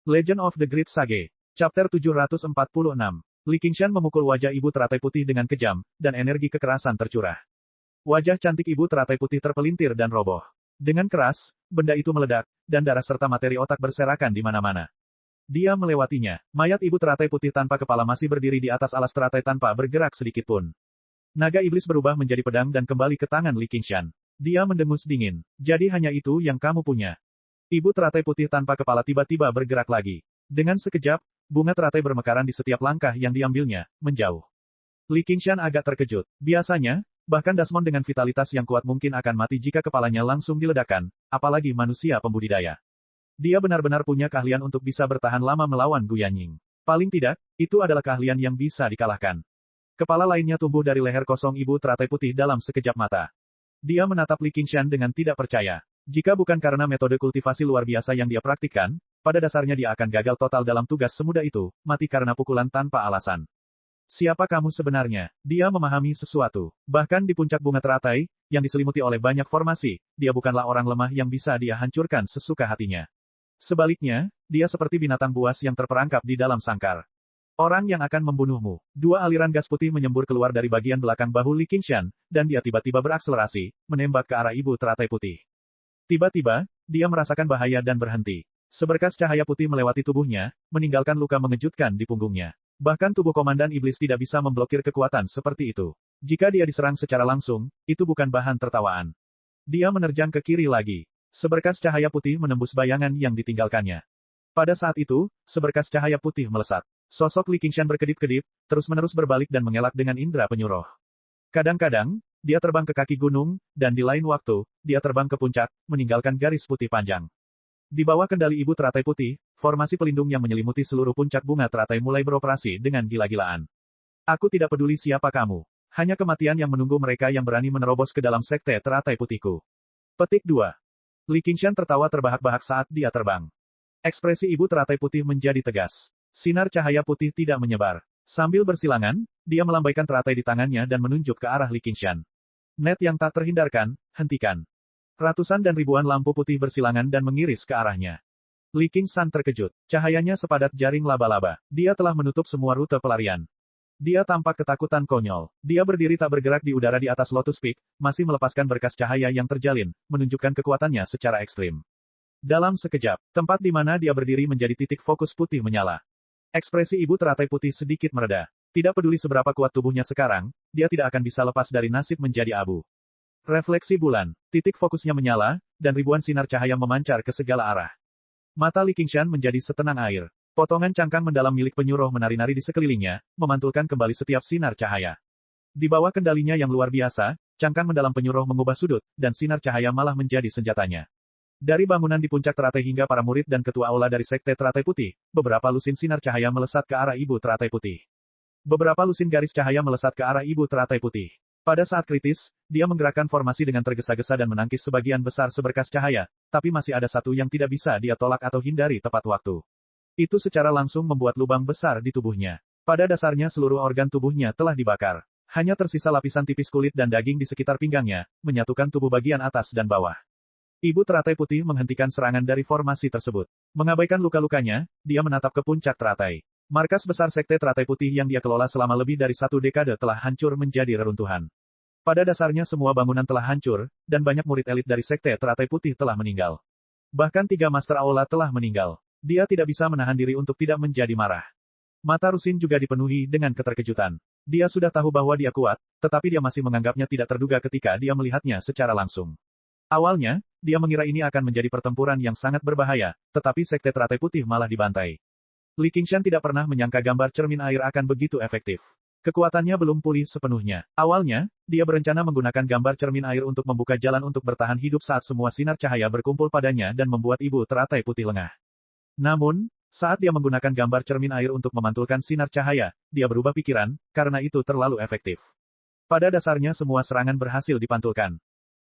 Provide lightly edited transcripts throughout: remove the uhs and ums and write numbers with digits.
Legend of the Great Sage. Chapter 746. Li Qingshan memukul wajah ibu teratai putih dengan kejam, dan energi kekerasan tercurah. Wajah cantik ibu teratai putih terpelintir dan roboh. Dengan keras, benda itu meledak, dan darah serta materi otak berserakan di mana-mana. Dia melewatinya. Mayat ibu teratai putih tanpa kepala masih berdiri di atas alas teratai tanpa bergerak sedikitpun. Naga iblis berubah menjadi pedang dan kembali ke tangan Li Qingshan. Dia mendengus dingin. Jadi hanya itu yang kamu punya. Ibu teratai putih tanpa kepala tiba-tiba bergerak lagi. Dengan sekejap, bunga teratai bermekaran di setiap langkah yang diambilnya, menjauh. Li Qingshan agak terkejut. Biasanya, bahkan Dasmon dengan vitalitas yang kuat mungkin akan mati jika kepalanya langsung diledakkan, apalagi manusia pembudidaya. Dia benar-benar punya keahlian untuk bisa bertahan lama melawan Gu Yanying. Paling tidak, itu adalah keahlian yang bisa dikalahkan. Kepala lainnya tumbuh dari leher kosong ibu teratai putih dalam sekejap mata. Dia menatap Li Qingshan dengan tidak percaya. Jika bukan karena metode kultivasi luar biasa yang dia praktikkan, pada dasarnya dia akan gagal total dalam tugas semudah itu, mati karena pukulan tanpa alasan. Siapa kamu sebenarnya? Dia memahami sesuatu. Bahkan di puncak bunga teratai, yang diselimuti oleh banyak formasi, dia bukanlah orang lemah yang bisa dia hancurkan sesuka hatinya. Sebaliknya, dia seperti binatang buas yang terperangkap di dalam sangkar. Orang yang akan membunuhmu. Dua aliran gas putih menyembur keluar dari bagian belakang bahu Li Qingshan, dan dia tiba-tiba berakselerasi, menembak ke arah ibu teratai putih. Tiba-tiba, dia merasakan bahaya dan berhenti. Seberkas cahaya putih melewati tubuhnya, meninggalkan luka mengejutkan di punggungnya. Bahkan tubuh Komandan Iblis tidak bisa memblokir kekuatan seperti itu. Jika dia diserang secara langsung, itu bukan bahan tertawaan. Dia menerjang ke kiri lagi. Seberkas cahaya putih menembus bayangan yang ditinggalkannya. Pada saat itu, seberkas cahaya putih melesat. Sosok Li Qingshan berkedip-kedip, terus-menerus berbalik dan mengelak dengan indera penyuruh. Kadang-kadang, dia terbang ke kaki gunung, dan di lain waktu, dia terbang ke puncak, meninggalkan garis putih panjang. Di bawah kendali ibu teratai putih, formasi pelindung yang menyelimuti seluruh puncak bunga teratai mulai beroperasi dengan gila-gilaan. Aku tidak peduli siapa kamu. Hanya kematian yang menunggu mereka yang berani menerobos ke dalam sekte teratai putihku. Petik 2. Li Qingshan tertawa terbahak-bahak saat dia terbang. Ekspresi ibu teratai putih menjadi tegas. Sinar cahaya putih tidak menyebar. Sambil bersilangan, dia melambaikan teratai di tangannya dan menunjuk ke arah Li Qingshan. Net yang tak terhindarkan, hentikan. Ratusan dan ribuan lampu putih bersilangan dan mengiris ke arahnya. Li Qingshan terkejut. Cahayanya sepadat jaring laba-laba. Dia telah menutup semua rute pelarian. Dia tampak ketakutan konyol. Dia berdiri tak bergerak di udara di atas Lotus Peak, masih melepaskan berkas cahaya yang terjalin, menunjukkan kekuatannya secara ekstrim. Dalam sekejap, tempat di mana dia berdiri menjadi titik fokus putih menyala. Ekspresi ibu teratai putih sedikit mereda. Tidak peduli seberapa kuat tubuhnya sekarang, dia tidak akan bisa lepas dari nasib menjadi abu. Refleksi bulan, titik fokusnya menyala, dan ribuan sinar cahaya memancar ke segala arah. Mata Li Qingshan menjadi setenang air. Potongan cangkang mendalam milik penyuruh menari-nari di sekelilingnya, memantulkan kembali setiap sinar cahaya. Di bawah kendalinya yang luar biasa, cangkang mendalam penyuruh mengubah sudut, dan sinar cahaya malah menjadi senjatanya. Dari bangunan di puncak teratai hingga para murid dan ketua aula dari sekte teratai putih, beberapa lusin sinar cahaya melesat ke arah ibu teratai putih. Beberapa lusin garis cahaya melesat ke arah ibu teratai putih. Pada saat kritis, dia menggerakkan formasi dengan tergesa-gesa dan menangkis sebagian besar seberkas cahaya, tapi masih ada satu yang tidak bisa dia tolak atau hindari tepat waktu. Itu secara langsung membuat lubang besar di tubuhnya. Pada dasarnya seluruh organ tubuhnya telah dibakar. Hanya tersisa lapisan tipis kulit dan daging di sekitar pinggangnya, menyatukan tubuh bagian atas dan bawah. Ibu teratai putih menghentikan serangan dari formasi tersebut. Mengabaikan luka-lukanya, dia menatap ke puncak teratai. Markas besar sekte teratai putih yang dia kelola selama lebih dari 1 dekade telah hancur menjadi reruntuhan. Pada dasarnya semua bangunan telah hancur, dan banyak murid elit dari sekte teratai putih telah meninggal. Bahkan 3 master aula telah meninggal. Dia tidak bisa menahan diri untuk tidak menjadi marah. Mata Rusin juga dipenuhi dengan keterkejutan. Dia sudah tahu bahwa dia kuat, tetapi dia masih menganggapnya tidak terduga ketika dia melihatnya secara langsung. Awalnya, dia mengira ini akan menjadi pertempuran yang sangat berbahaya, tetapi sekte teratai putih malah dibantai. Li Qingshan tidak pernah menyangka gambar cermin air akan begitu efektif. Kekuatannya belum pulih sepenuhnya. Awalnya, dia berencana menggunakan gambar cermin air untuk membuka jalan untuk bertahan hidup saat semua sinar cahaya berkumpul padanya dan membuat ibu teratai putih lengah. Namun, saat dia menggunakan gambar cermin air untuk memantulkan sinar cahaya, dia berubah pikiran, karena itu terlalu efektif. Pada dasarnya semua serangan berhasil dipantulkan.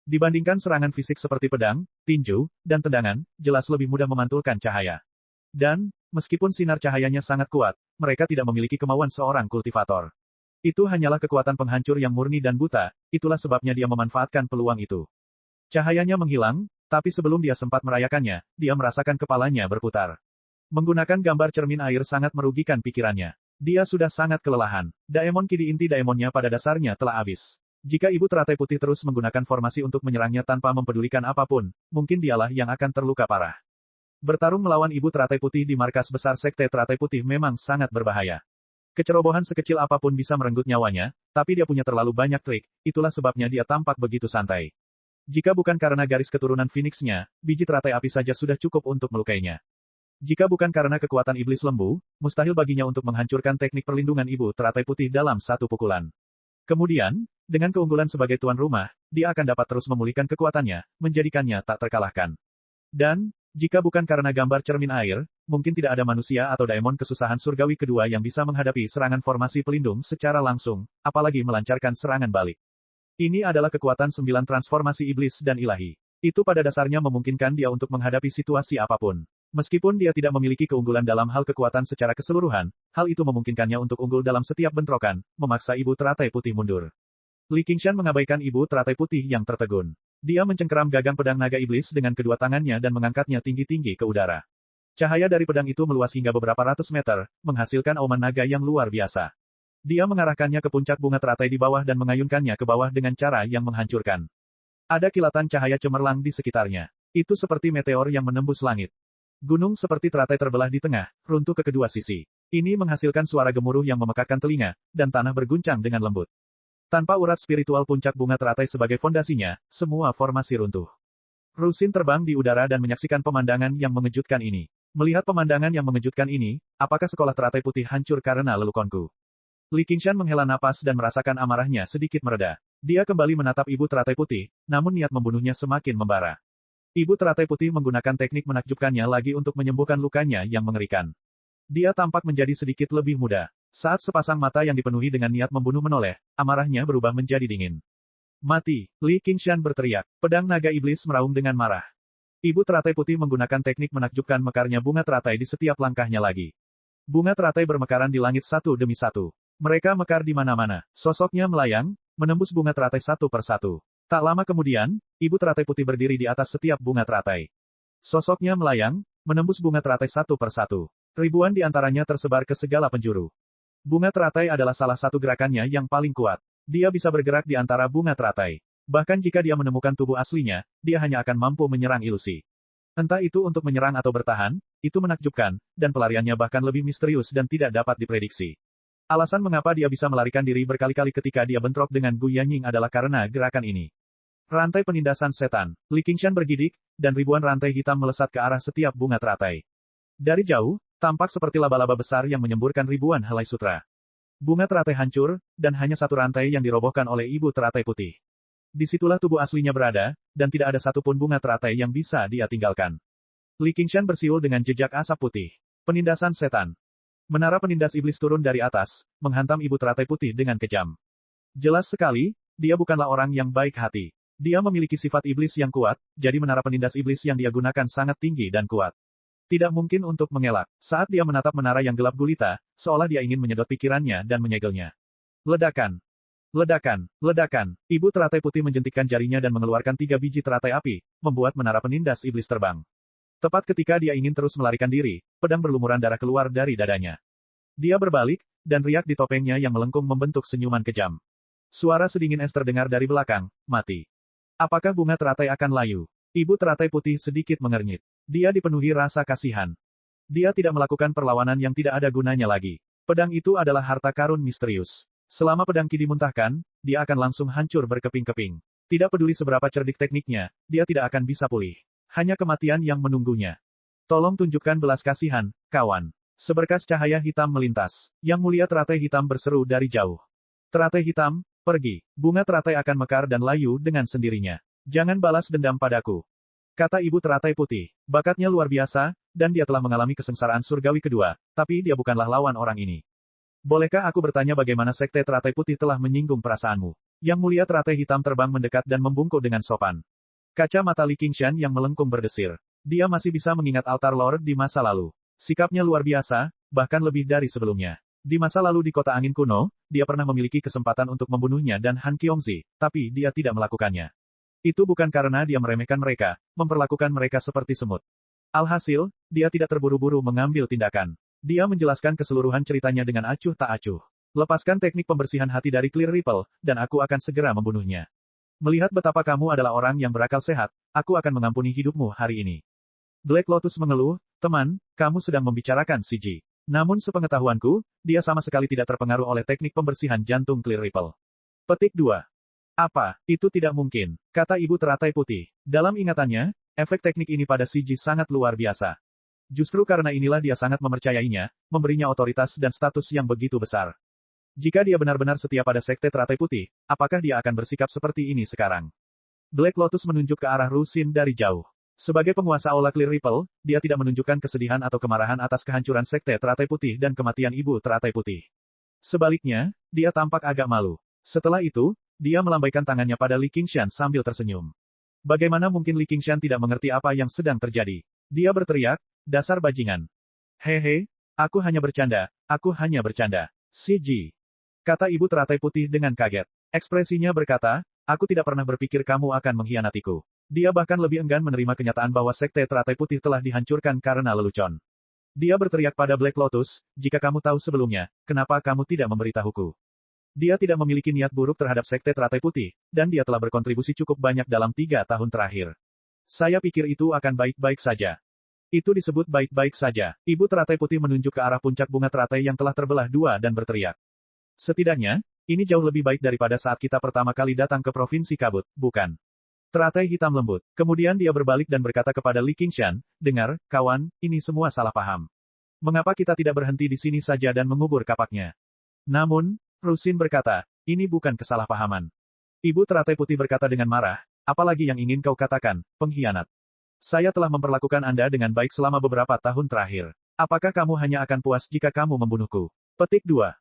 Dibandingkan serangan fisik seperti pedang, tinju, dan tendangan, jelas lebih mudah memantulkan cahaya. Dan, meskipun sinar cahayanya sangat kuat, mereka tidak memiliki kemauan seorang kultivator. Itu hanyalah kekuatan penghancur yang murni dan buta, itulah sebabnya dia memanfaatkan peluang itu. Cahayanya menghilang, tapi sebelum dia sempat merayakannya, dia merasakan kepalanya berputar. Menggunakan gambar cermin air sangat merugikan pikirannya. Dia sudah sangat kelelahan. Daemon Ki di inti Daemonnya pada dasarnya telah habis. Jika Ibu Teratai Putih terus menggunakan formasi untuk menyerangnya tanpa mempedulikan apapun, mungkin dialah yang akan terluka parah. Bertarung melawan Ibu Teratai Putih di markas besar Sekte Teratai Putih memang sangat berbahaya. Kecerobohan sekecil apapun bisa merenggut nyawanya, tapi dia punya terlalu banyak trik, itulah sebabnya dia tampak begitu santai. Jika bukan karena garis keturunan Phoenix-nya, biji teratai api saja sudah cukup untuk melukainya. Jika bukan karena kekuatan iblis lembu, mustahil baginya untuk menghancurkan teknik perlindungan Ibu Teratai Putih dalam satu pukulan. Kemudian, dengan keunggulan sebagai tuan rumah, dia akan dapat terus memulihkan kekuatannya, menjadikannya tak terkalahkan. Dan, jika bukan karena gambar cermin air, mungkin tidak ada manusia atau daemon kesusahan surgawi kedua yang bisa menghadapi serangan formasi pelindung secara langsung, apalagi melancarkan serangan balik. Ini adalah kekuatan 9 transformasi iblis dan ilahi. Itu pada dasarnya memungkinkan dia untuk menghadapi situasi apapun. Meskipun dia tidak memiliki keunggulan dalam hal kekuatan secara keseluruhan, hal itu memungkinkannya untuk unggul dalam setiap bentrokan, memaksa Ibu Teratai Putih mundur. Li Qingshan mengabaikan Ibu Teratai Putih yang tertegun. Dia mencengkeram gagang pedang naga iblis dengan kedua tangannya dan mengangkatnya tinggi-tinggi ke udara. Cahaya dari pedang itu meluas hingga beberapa ratus meter, menghasilkan auman naga yang luar biasa. Dia mengarahkannya ke puncak bunga teratai di bawah dan mengayunkannya ke bawah dengan cara yang menghancurkan. Ada kilatan cahaya cemerlang di sekitarnya. Itu seperti meteor yang menembus langit. Gunung seperti teratai terbelah di tengah, runtuh ke kedua sisi. Ini menghasilkan suara gemuruh yang memekakkan telinga, dan tanah berguncang dengan lembut. Tanpa urat spiritual puncak bunga teratai sebagai fondasinya, semua formasi runtuh. Rusin terbang di udara dan menyaksikan pemandangan yang mengejutkan ini. Melihat pemandangan yang mengejutkan ini, apakah sekolah teratai putih hancur karena lelukonku? Li Qingshan menghela napas dan merasakan amarahnya sedikit mereda. Dia kembali menatap Ibu Teratai Putih, namun niat membunuhnya semakin membara. Ibu Teratai Putih menggunakan teknik menakjubkannya lagi untuk menyembuhkan lukanya yang mengerikan. Dia tampak menjadi sedikit lebih muda. Saat sepasang mata yang dipenuhi dengan niat membunuh menoleh, amarahnya berubah menjadi dingin. Mati! Li Qingshan berteriak. Pedang naga iblis meraung dengan marah. Ibu Teratai Putih menggunakan teknik menakjubkan mekarnya bunga teratai di setiap langkahnya lagi. Bunga teratai bermekaran di langit satu demi satu. Mereka mekar di mana-mana. Sosoknya melayang, menembus bunga teratai satu per satu. Tak lama kemudian, Ibu Teratai Putih berdiri di atas setiap bunga teratai. Sosoknya melayang, menembus bunga teratai satu per satu. Ribuan di antaranya tersebar ke segala penjuru. Bunga teratai adalah salah satu gerakannya yang paling kuat. Dia bisa bergerak di antara bunga teratai. Bahkan jika dia menemukan tubuh aslinya, dia hanya akan mampu menyerang ilusi. Entah itu untuk menyerang atau bertahan, itu menakjubkan, dan pelariannya bahkan lebih misterius dan tidak dapat diprediksi. Alasan mengapa dia bisa melarikan diri berkali-kali ketika dia bentrok dengan Gu Yanying adalah karena gerakan ini. Rantai penindasan setan. Li Qingshan bergidik, dan ribuan rantai hitam melesat ke arah setiap bunga teratai. Dari jauh, tampak seperti laba-laba besar yang menyemburkan ribuan helai sutra. Bunga teratai hancur, dan hanya satu rantai yang dirobohkan oleh Ibu Teratai Putih. Disitulah tubuh aslinya berada, dan tidak ada satupun bunga teratai yang bisa dia tinggalkan. Li Qingshan bersiul dengan jejak asap putih. Penindasan setan. Menara penindas iblis turun dari atas, menghantam Ibu Teratai Putih dengan kejam. Jelas sekali, dia bukanlah orang yang baik hati. Dia memiliki sifat iblis yang kuat, jadi menara penindas iblis yang dia gunakan sangat tinggi dan kuat. Tidak mungkin untuk mengelak. Saat dia menatap menara yang gelap gulita, seolah dia ingin menyedot pikirannya dan menyegelnya. Ledakan. Ledakan. Ledakan. Ibu Teratai Putih menjentikkan jarinya dan mengeluarkan 3 biji teratai api, membuat menara penindas iblis terbang. Tepat ketika dia ingin terus melarikan diri, pedang berlumuran darah keluar dari dadanya. Dia berbalik, dan riak di topengnya yang melengkung membentuk senyuman kejam. Suara sedingin es terdengar dari belakang, mati. Apakah bunga teratai akan layu? Ibu Teratai Putih sedikit mengernyit. Dia dipenuhi rasa kasihan. Dia tidak melakukan perlawanan yang tidak ada gunanya lagi. Pedang itu adalah harta karun misterius. Selama pedang Ki dimuntahkan, dia akan langsung hancur berkeping-keping. Tidak peduli seberapa cerdik tekniknya, dia tidak akan bisa pulih. Hanya kematian yang menunggunya. Tolong tunjukkan belas kasihan, kawan. Seberkas cahaya hitam melintas. Yang mulia teratai hitam berseru dari jauh. Teratai hitam, pergi. Bunga teratai akan mekar dan layu dengan sendirinya. Jangan balas dendam padaku. Kata Ibu Teratai Putih. Bakatnya luar biasa, dan dia telah mengalami kesengsaraan surgawi kedua, tapi dia bukanlah lawan orang ini. Bolehkah aku bertanya bagaimana Sekte Teratai Putih telah menyinggung perasaanmu? Yang mulia teratai hitam terbang mendekat dan membungkuk dengan sopan. Kaca mata Li Qingshan yang melengkung berdesir. Dia masih bisa mengingat altar Lord di masa lalu. Sikapnya luar biasa, bahkan lebih dari sebelumnya. Di masa lalu di kota angin kuno, dia pernah memiliki kesempatan untuk membunuhnya dan Han Qiongzi, tapi dia tidak melakukannya. Itu bukan karena dia meremehkan mereka, memperlakukan mereka seperti semut. Alhasil, dia tidak terburu-buru mengambil tindakan. Dia menjelaskan keseluruhan ceritanya dengan acuh tak acuh. Lepaskan teknik pembersihan hati dari Clear Ripple, dan aku akan segera membunuhnya. Melihat betapa kamu adalah orang yang berakal sehat, aku akan mengampuni hidupmu hari ini. Black Lotus mengeluh, teman, kamu sedang membicarakan CG. Namun sepengetahuanku, dia sama sekali tidak terpengaruh oleh teknik pembersihan jantung Clear Ripple. Petik 2. Apa, itu tidak mungkin, kata ibu teratai putih. Dalam ingatannya, efek teknik ini pada CG sangat luar biasa. Justru karena inilah dia sangat mempercayainya, memberinya otoritas dan status yang begitu besar. Jika dia benar-benar setia pada Sekte Teratai Putih, apakah dia akan bersikap seperti ini sekarang? Black Lotus menunjuk ke arah Rusin dari jauh. Sebagai penguasa Aula Clear Ripple, dia tidak menunjukkan kesedihan atau kemarahan atas kehancuran Sekte Teratai Putih dan kematian Ibu Teratai Putih. Sebaliknya, dia tampak agak malu. Setelah itu, dia melambaikan tangannya pada Li Qingshan sambil tersenyum. Bagaimana mungkin Li Qingshan tidak mengerti apa yang sedang terjadi? Dia berteriak, dasar bajingan. Hehe, aku hanya bercanda, CG. Kata ibu teratai putih dengan kaget. Ekspresinya berkata, aku tidak pernah berpikir kamu akan mengkhianatiku. Dia bahkan lebih enggan menerima kenyataan bahwa Sekte Teratai Putih telah dihancurkan karena lelucon. Dia berteriak pada Black Lotus, jika kamu tahu sebelumnya, kenapa kamu tidak memberitahuku? Dia tidak memiliki niat buruk terhadap Sekte Teratai Putih, dan dia telah berkontribusi cukup banyak dalam 3 tahun terakhir. Saya pikir itu akan baik-baik saja. Itu disebut baik-baik saja. Ibu Teratai Putih menunjuk ke arah puncak bunga teratai yang telah terbelah 2 dan berteriak. Setidaknya, ini jauh lebih baik daripada saat kita pertama kali datang ke Provinsi Kabut, bukan? Teratai hitam lembut. Kemudian dia berbalik dan berkata kepada Li Qingshan, dengar, kawan, ini semua salah paham. Mengapa kita tidak berhenti di sini saja dan mengubur kapaknya? Namun, Rusin berkata, ini bukan kesalahpahaman. Ibu Teratai Putih berkata dengan marah, apalagi yang ingin kau katakan, pengkhianat. Saya telah memperlakukan Anda dengan baik selama beberapa tahun terakhir. Apakah kamu hanya akan puas jika kamu membunuhku? Petik 2.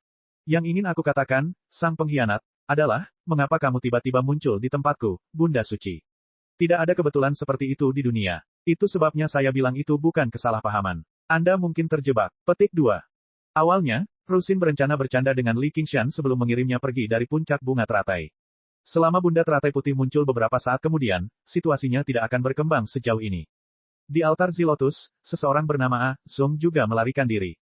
Yang ingin aku katakan, sang pengkhianat, adalah, mengapa kamu tiba-tiba muncul di tempatku, Bunda Suci. Tidak ada kebetulan seperti itu di dunia. Itu sebabnya saya bilang itu bukan kesalahpahaman. Anda mungkin terjebak. Petik 2. Awalnya, Rusin berencana bercanda dengan Li Qingshan sebelum mengirimnya pergi dari puncak bunga teratai. Selama Bunda Teratai Putih muncul beberapa saat kemudian, situasinya tidak akan berkembang sejauh ini. Di altar Zilotus, seseorang bernama A. Zong juga melarikan diri.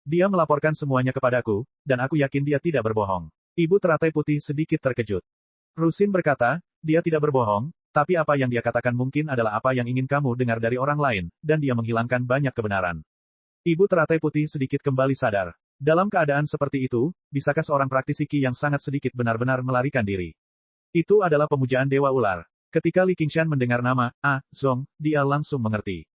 Dia melaporkan semuanya kepadaku, dan aku yakin dia tidak berbohong. Ibu Teratai Putih sedikit terkejut. Rusin berkata, dia tidak berbohong, tapi apa yang dia katakan mungkin adalah apa yang ingin kamu dengar dari orang lain, dan dia menghilangkan banyak kebenaran. Ibu Teratai Putih sedikit kembali sadar. Dalam keadaan seperti itu, bisakah seorang praktisi Qi yang sangat sedikit benar-benar melarikan diri? Itu adalah pemujaan Dewa Ular. Ketika Li Qingshan mendengar nama A. Zong, dia langsung mengerti.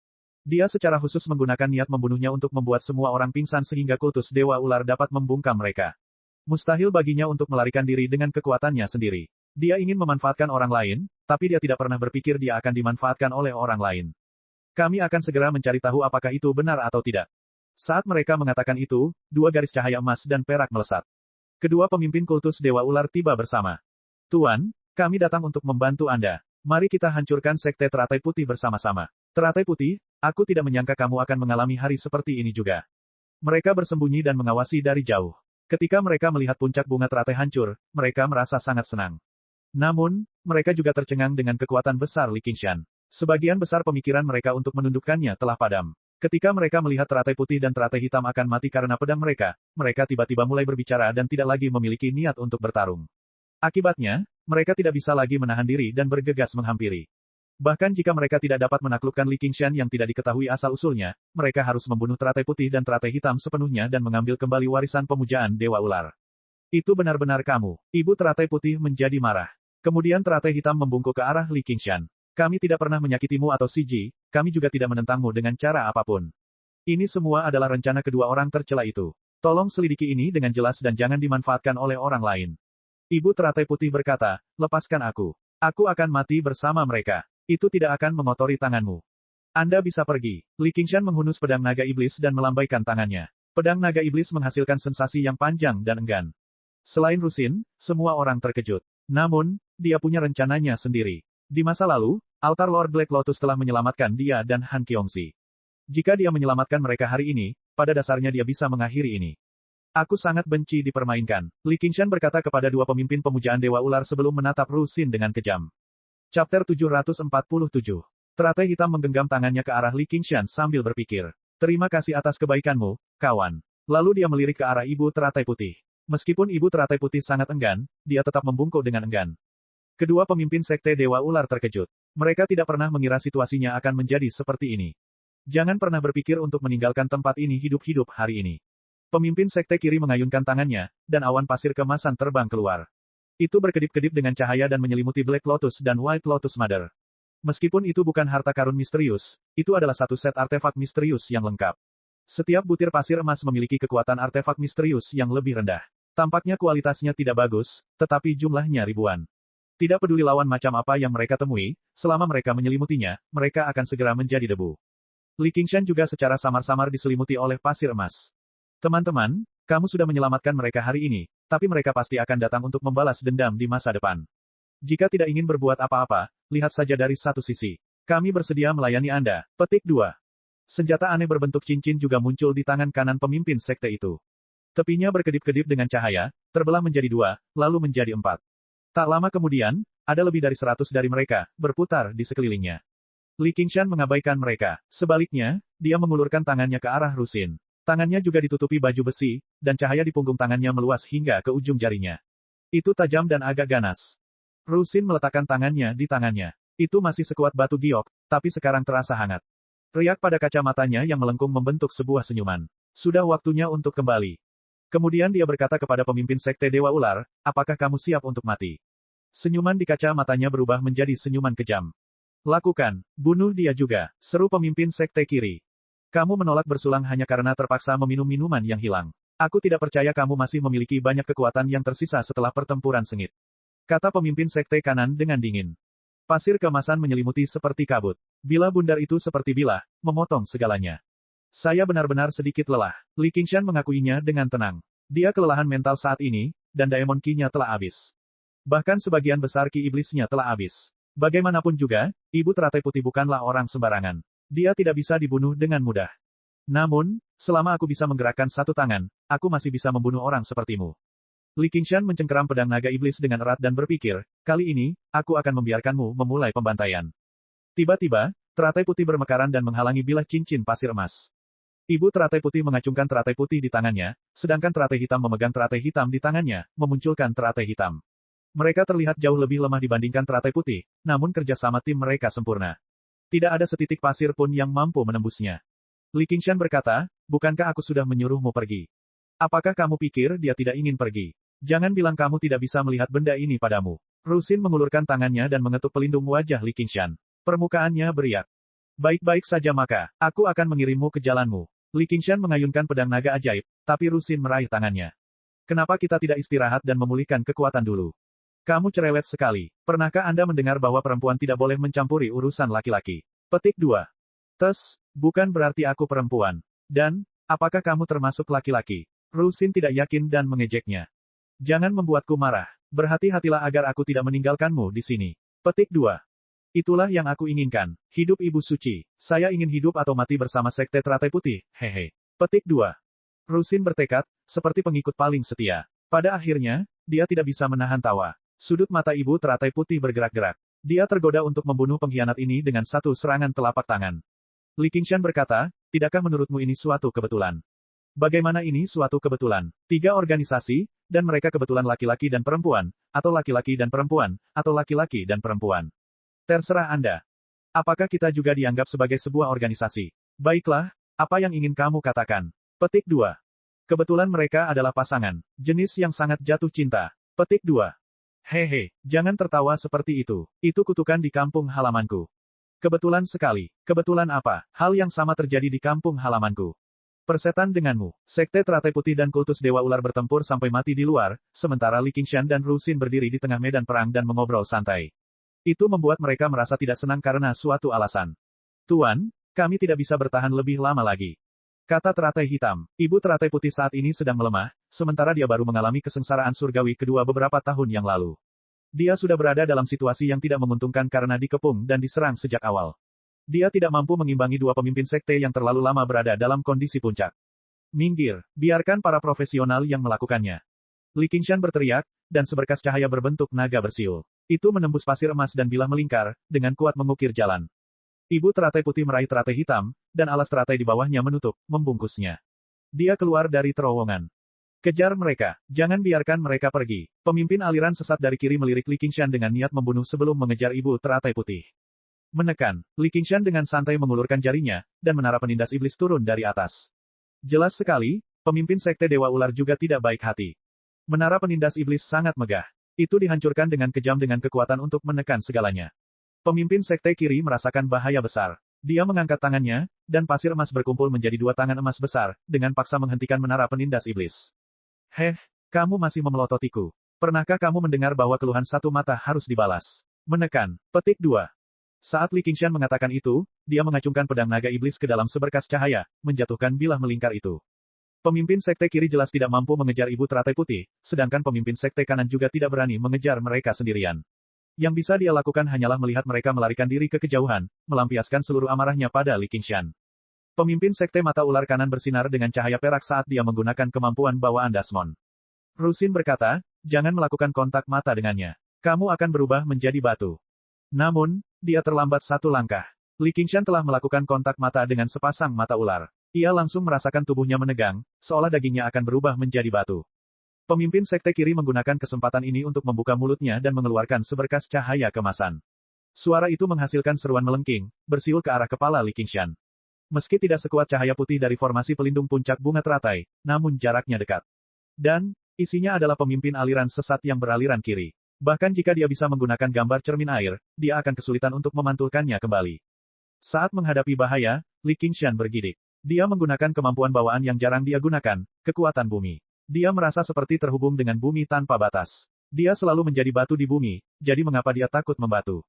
Dia secara khusus menggunakan niat membunuhnya untuk membuat semua orang pingsan sehingga kultus Dewa Ular dapat membungkam mereka. Mustahil baginya untuk melarikan diri dengan kekuatannya sendiri. Dia ingin memanfaatkan orang lain, tapi dia tidak pernah berpikir dia akan dimanfaatkan oleh orang lain. Kami akan segera mencari tahu apakah itu benar atau tidak. Saat mereka mengatakan itu, 2 garis cahaya emas dan perak melesat. Kedua pemimpin kultus Dewa Ular tiba bersama. Tuan, kami datang untuk membantu Anda. Mari kita hancurkan Sekte Teratai Putih bersama-sama. Teratai Putih, aku tidak menyangka kamu akan mengalami hari seperti ini juga. Mereka bersembunyi dan mengawasi dari jauh. Ketika mereka melihat puncak bunga teratai hancur, mereka merasa sangat senang. Namun, mereka juga tercengang dengan kekuatan besar Li Qingshan. Sebagian besar pemikiran mereka untuk menundukkannya telah padam. Ketika mereka melihat teratai putih dan teratai hitam akan mati karena pedang mereka tiba-tiba mulai berbicara dan tidak lagi memiliki niat untuk bertarung. Akibatnya, mereka tidak bisa lagi menahan diri dan bergegas menghampiri. Bahkan jika mereka tidak dapat menaklukkan Li Qingshan yang tidak diketahui asal-usulnya, mereka harus membunuh teratai putih dan teratai hitam sepenuhnya dan mengambil kembali warisan pemujaan Dewa Ular. Itu benar-benar kamu. Ibu teratai putih menjadi marah. Kemudian teratai hitam membungkuk ke arah Li Qingshan. Kami tidak pernah menyakitimu atau CG, kami juga tidak menentangmu dengan cara apapun. Ini semua adalah rencana kedua orang tercela itu. Tolong selidiki ini dengan jelas dan jangan dimanfaatkan oleh orang lain. Ibu teratai putih berkata, lepaskan aku. Aku akan mati bersama mereka. Itu tidak akan mengotori tanganmu. Anda bisa pergi. Li Qingshan menghunus pedang naga iblis dan melambaikan tangannya. Pedang naga iblis menghasilkan sensasi yang panjang dan enggan. Selain Rusin, semua orang terkejut. Namun, dia punya rencananya sendiri. Di masa lalu, altar Lord Black Lotus telah menyelamatkan dia dan Han Qiongxi. Jika dia menyelamatkan mereka hari ini, pada dasarnya dia bisa mengakhiri ini. Aku sangat benci dipermainkan. Li Qingshan berkata kepada 2 pemimpin pemujaan Dewa Ular sebelum menatap Rusin dengan kejam. Chapter 747 Teratai hitam menggenggam tangannya ke arah Li Qingshan sambil berpikir. Terima kasih atas kebaikanmu, kawan. Lalu dia melirik ke arah ibu teratai putih. Meskipun ibu teratai putih sangat enggan, dia tetap membungkuk dengan enggan. Kedua pemimpin sekte Dewa Ular terkejut. Mereka tidak pernah mengira situasinya akan menjadi seperti ini. Jangan pernah berpikir untuk meninggalkan tempat ini hidup-hidup hari ini. Pemimpin sekte kiri mengayunkan tangannya, dan awan pasir kemasan terbang keluar. Itu berkedip-kedip dengan cahaya dan menyelimuti Black Lotus dan White Lotus Mother. Meskipun itu bukan harta karun misterius, itu adalah satu set artefak misterius yang lengkap. Setiap butir pasir emas memiliki kekuatan artefak misterius yang lebih rendah. Tampaknya kualitasnya tidak bagus, tetapi jumlahnya ribuan. Tidak peduli lawan macam apa yang mereka temui, selama mereka menyelimutinya, mereka akan segera menjadi debu. Li Qingshan juga secara samar-samar diselimuti oleh pasir emas. Teman-teman, kamu sudah menyelamatkan mereka hari ini, tapi mereka pasti akan datang untuk membalas dendam di masa depan. Jika tidak ingin berbuat apa-apa, lihat saja dari satu sisi. Kami bersedia melayani Anda. Petik 2. Senjata aneh berbentuk cincin juga muncul di tangan kanan pemimpin sekte itu. Tepinya berkedip-kedip dengan cahaya, terbelah menjadi 2, lalu menjadi 4. Tak lama kemudian, ada lebih dari 100 dari mereka, berputar di sekelilingnya. Li Qingshan mengabaikan mereka. Sebaliknya, dia mengulurkan tangannya ke arah Rusin. Tangannya juga ditutupi baju besi, dan cahaya di punggung tangannya meluas hingga ke ujung jarinya. Itu tajam dan agak ganas. Rusin meletakkan tangannya di tangannya. Itu masih sekuat batu giok, tapi sekarang terasa hangat. Riak pada kacamatanya yang melengkung membentuk sebuah senyuman. Sudah waktunya untuk kembali. Kemudian dia berkata kepada pemimpin sekte Dewa Ular, apakah kamu siap untuk mati? Senyuman di kaca matanya berubah menjadi senyuman kejam. Lakukan, bunuh dia juga, seru pemimpin sekte kiri. Kamu menolak bersulang hanya karena terpaksa meminum minuman yang hilang. Aku tidak percaya kamu masih memiliki banyak kekuatan yang tersisa setelah pertempuran sengit. Kata pemimpin sekte kanan dengan dingin. Pasir kemasan menyelimuti seperti kabut. Bilah bundar itu seperti bilah, memotong segalanya. Saya benar-benar sedikit lelah. Li Qingshan mengakuinya dengan tenang. Dia kelelahan mental saat ini, dan Daemon Ki-nya telah habis. Bahkan sebagian besar Ki iblisnya telah habis. Bagaimanapun juga, ibu teratai putih bukanlah orang sembarangan. Dia tidak bisa dibunuh dengan mudah. Namun, selama aku bisa menggerakkan satu tangan, aku masih bisa membunuh orang sepertimu. Li Qingshan mencengkeram pedang naga iblis dengan erat dan berpikir, kali ini, aku akan membiarkanmu memulai pembantaian. Tiba-tiba, teratai putih bermekaran dan menghalangi bilah cincin pasir emas. Ibu teratai putih mengacungkan teratai putih di tangannya, sedangkan teratai hitam memegang teratai hitam di tangannya, memunculkan teratai hitam. Mereka terlihat jauh lebih lemah dibandingkan teratai putih, namun kerjasama tim mereka sempurna. Tidak ada setitik pasir pun yang mampu menembusnya. Li Qingshan berkata, bukankah aku sudah menyuruhmu pergi? Apakah kamu pikir dia tidak ingin pergi? Jangan bilang kamu tidak bisa melihat benda ini padamu. Rusin mengulurkan tangannya dan mengetuk pelindung wajah Li Qingshan. Permukaannya beriak. Baik-baik saja maka, aku akan mengirimmu ke jalanmu. Li Qingshan mengayunkan pedang naga ajaib, tapi Rusin meraih tangannya. Kenapa kita tidak istirahat dan memulihkan kekuatan dulu? Kamu cerewet sekali. Pernahkah Anda mendengar bahwa perempuan tidak boleh mencampuri urusan laki-laki? Petik 2. Bukan berarti aku perempuan. Dan, apakah kamu termasuk laki-laki? Rusin tidak yakin dan mengejeknya. Jangan membuatku marah. Berhati-hatilah agar aku tidak meninggalkanmu di sini. Petik 2. Itulah yang aku inginkan. Hidup Ibu Suci. Saya ingin hidup atau mati bersama sekte teratai putih, hehe. Petik 2. Rusin bertekad, seperti pengikut paling setia. Pada akhirnya, dia tidak bisa menahan tawa. Sudut mata ibu teratai putih bergerak-gerak. Dia tergoda untuk membunuh pengkhianat ini dengan satu serangan telapak tangan. Li Qingshan berkata, tidakkah menurutmu ini suatu kebetulan? Bagaimana ini suatu kebetulan? 3 organisasi, dan mereka kebetulan laki-laki dan perempuan, atau laki-laki dan perempuan, atau laki-laki dan perempuan. Terserah Anda. Apakah kita juga dianggap sebagai sebuah organisasi? Baiklah, apa yang ingin kamu katakan? Petik 2. Kebetulan mereka adalah pasangan, jenis yang sangat jatuh cinta. Petik 2. Hehe, jangan tertawa seperti itu. Itu kutukan di kampung halamanku. Kebetulan sekali. Kebetulan apa? Hal yang sama terjadi di kampung halamanku. Persetan denganmu. Sekte Teratai Putih dan kultus Dewa Ular bertempur sampai mati di luar, sementara Li Qingshan dan Rusin berdiri di tengah medan perang dan mengobrol santai. Itu membuat mereka merasa tidak senang karena suatu alasan. Tuan, kami tidak bisa bertahan lebih lama lagi. Kata Teratai Hitam. Ibu Teratai Putih saat ini sedang melemah, sementara dia baru mengalami kesengsaraan surgawi kedua beberapa tahun yang lalu. Dia sudah berada dalam situasi yang tidak menguntungkan karena dikepung dan diserang sejak awal. Dia tidak mampu mengimbangi 2 pemimpin sekte yang terlalu lama berada dalam kondisi puncak. Minggir, biarkan para profesional yang melakukannya. Li Qingshan berteriak, dan seberkas cahaya berbentuk naga bersiul. Itu menembus pasir emas dan bilah melingkar, dengan kuat mengukir jalan. Ibu teratai putih meraih teratai hitam, dan alas teratai di bawahnya menutup, membungkusnya. Dia keluar dari terowongan. Kejar mereka. Jangan biarkan mereka pergi. Pemimpin aliran sesat dari kiri melirik Li Qingshan dengan niat membunuh sebelum mengejar ibu teratai putih. Menekan. Li Qingshan dengan santai mengulurkan jarinya, dan menara penindas iblis turun dari atas. Jelas sekali, pemimpin sekte Dewa Ular juga tidak baik hati. Menara penindas iblis sangat megah. Itu dihancurkan dengan kejam dengan kekuatan untuk menekan segalanya. Pemimpin sekte kiri merasakan bahaya besar. Dia mengangkat tangannya, dan pasir emas berkumpul menjadi dua tangan emas besar, dengan paksa menghentikan menara penindas iblis. Heh, kamu masih memelototiku. Pernahkah kamu mendengar bahwa keluhan satu mata harus dibalas? Menekan. Petik 2. Saat Li Qingshan mengatakan itu, dia mengacungkan pedang naga iblis ke dalam seberkas cahaya, menjatuhkan bilah melingkar itu. Pemimpin sekte kiri jelas tidak mampu mengejar ibu teratai putih, sedangkan pemimpin sekte kanan juga tidak berani mengejar mereka sendirian. Yang bisa dia lakukan hanyalah melihat mereka melarikan diri ke kejauhan, melampiaskan seluruh amarahnya pada Li Qingshan. Pemimpin sekte mata ular kanan bersinar dengan cahaya perak saat dia menggunakan kemampuan bawaan Dasmon. Rusin berkata, jangan melakukan kontak mata dengannya. Kamu akan berubah menjadi batu. Namun, dia terlambat satu langkah. Li Qingshan telah melakukan kontak mata dengan sepasang mata ular. Ia langsung merasakan tubuhnya menegang, seolah dagingnya akan berubah menjadi batu. Pemimpin sekte kiri menggunakan kesempatan ini untuk membuka mulutnya dan mengeluarkan seberkas cahaya kemasan. Suara itu menghasilkan seruan melengking, bersiul ke arah kepala Li Qingshan. Meski tidak sekuat cahaya putih dari formasi pelindung puncak bunga teratai, namun jaraknya dekat. Dan, isinya adalah pemimpin aliran sesat yang beraliran kiri. Bahkan jika dia bisa menggunakan gambar cermin air, dia akan kesulitan untuk memantulkannya kembali. Saat menghadapi bahaya, Li Qingshan bergidik. Dia menggunakan kemampuan bawaan yang jarang dia gunakan, kekuatan bumi. Dia merasa seperti terhubung dengan bumi tanpa batas. Dia selalu menjadi batu di bumi, jadi mengapa dia takut membatu?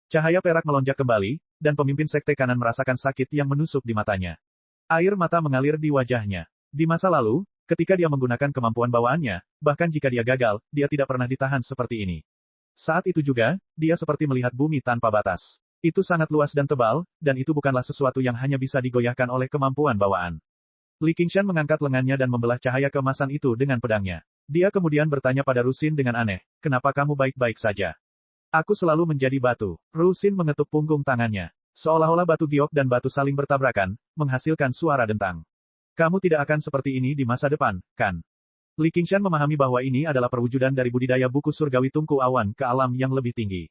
Cahaya perak melonjak kembali, dan pemimpin sekte kanan merasakan sakit yang menusuk di matanya. Air mata mengalir di wajahnya. Di masa lalu, ketika dia menggunakan kemampuan bawaannya, bahkan jika dia gagal, dia tidak pernah ditahan seperti ini. Saat itu juga, dia seperti melihat bumi tanpa batas. Itu sangat luas dan tebal, dan itu bukanlah sesuatu yang hanya bisa digoyahkan oleh kemampuan bawaan. Li Qingshan mengangkat lengannya dan membelah cahaya keemasan itu dengan pedangnya. Dia kemudian bertanya pada Rusin dengan aneh, kenapa kamu baik-baik saja? Aku selalu menjadi batu. Rusin mengetuk punggung tangannya. Seolah-olah batu giok dan batu saling bertabrakan, menghasilkan suara dentang. Kamu tidak akan seperti ini di masa depan, kan? Li Qingshan memahami bahwa ini adalah perwujudan dari budidaya buku surgawi tungku awan ke alam yang lebih tinggi.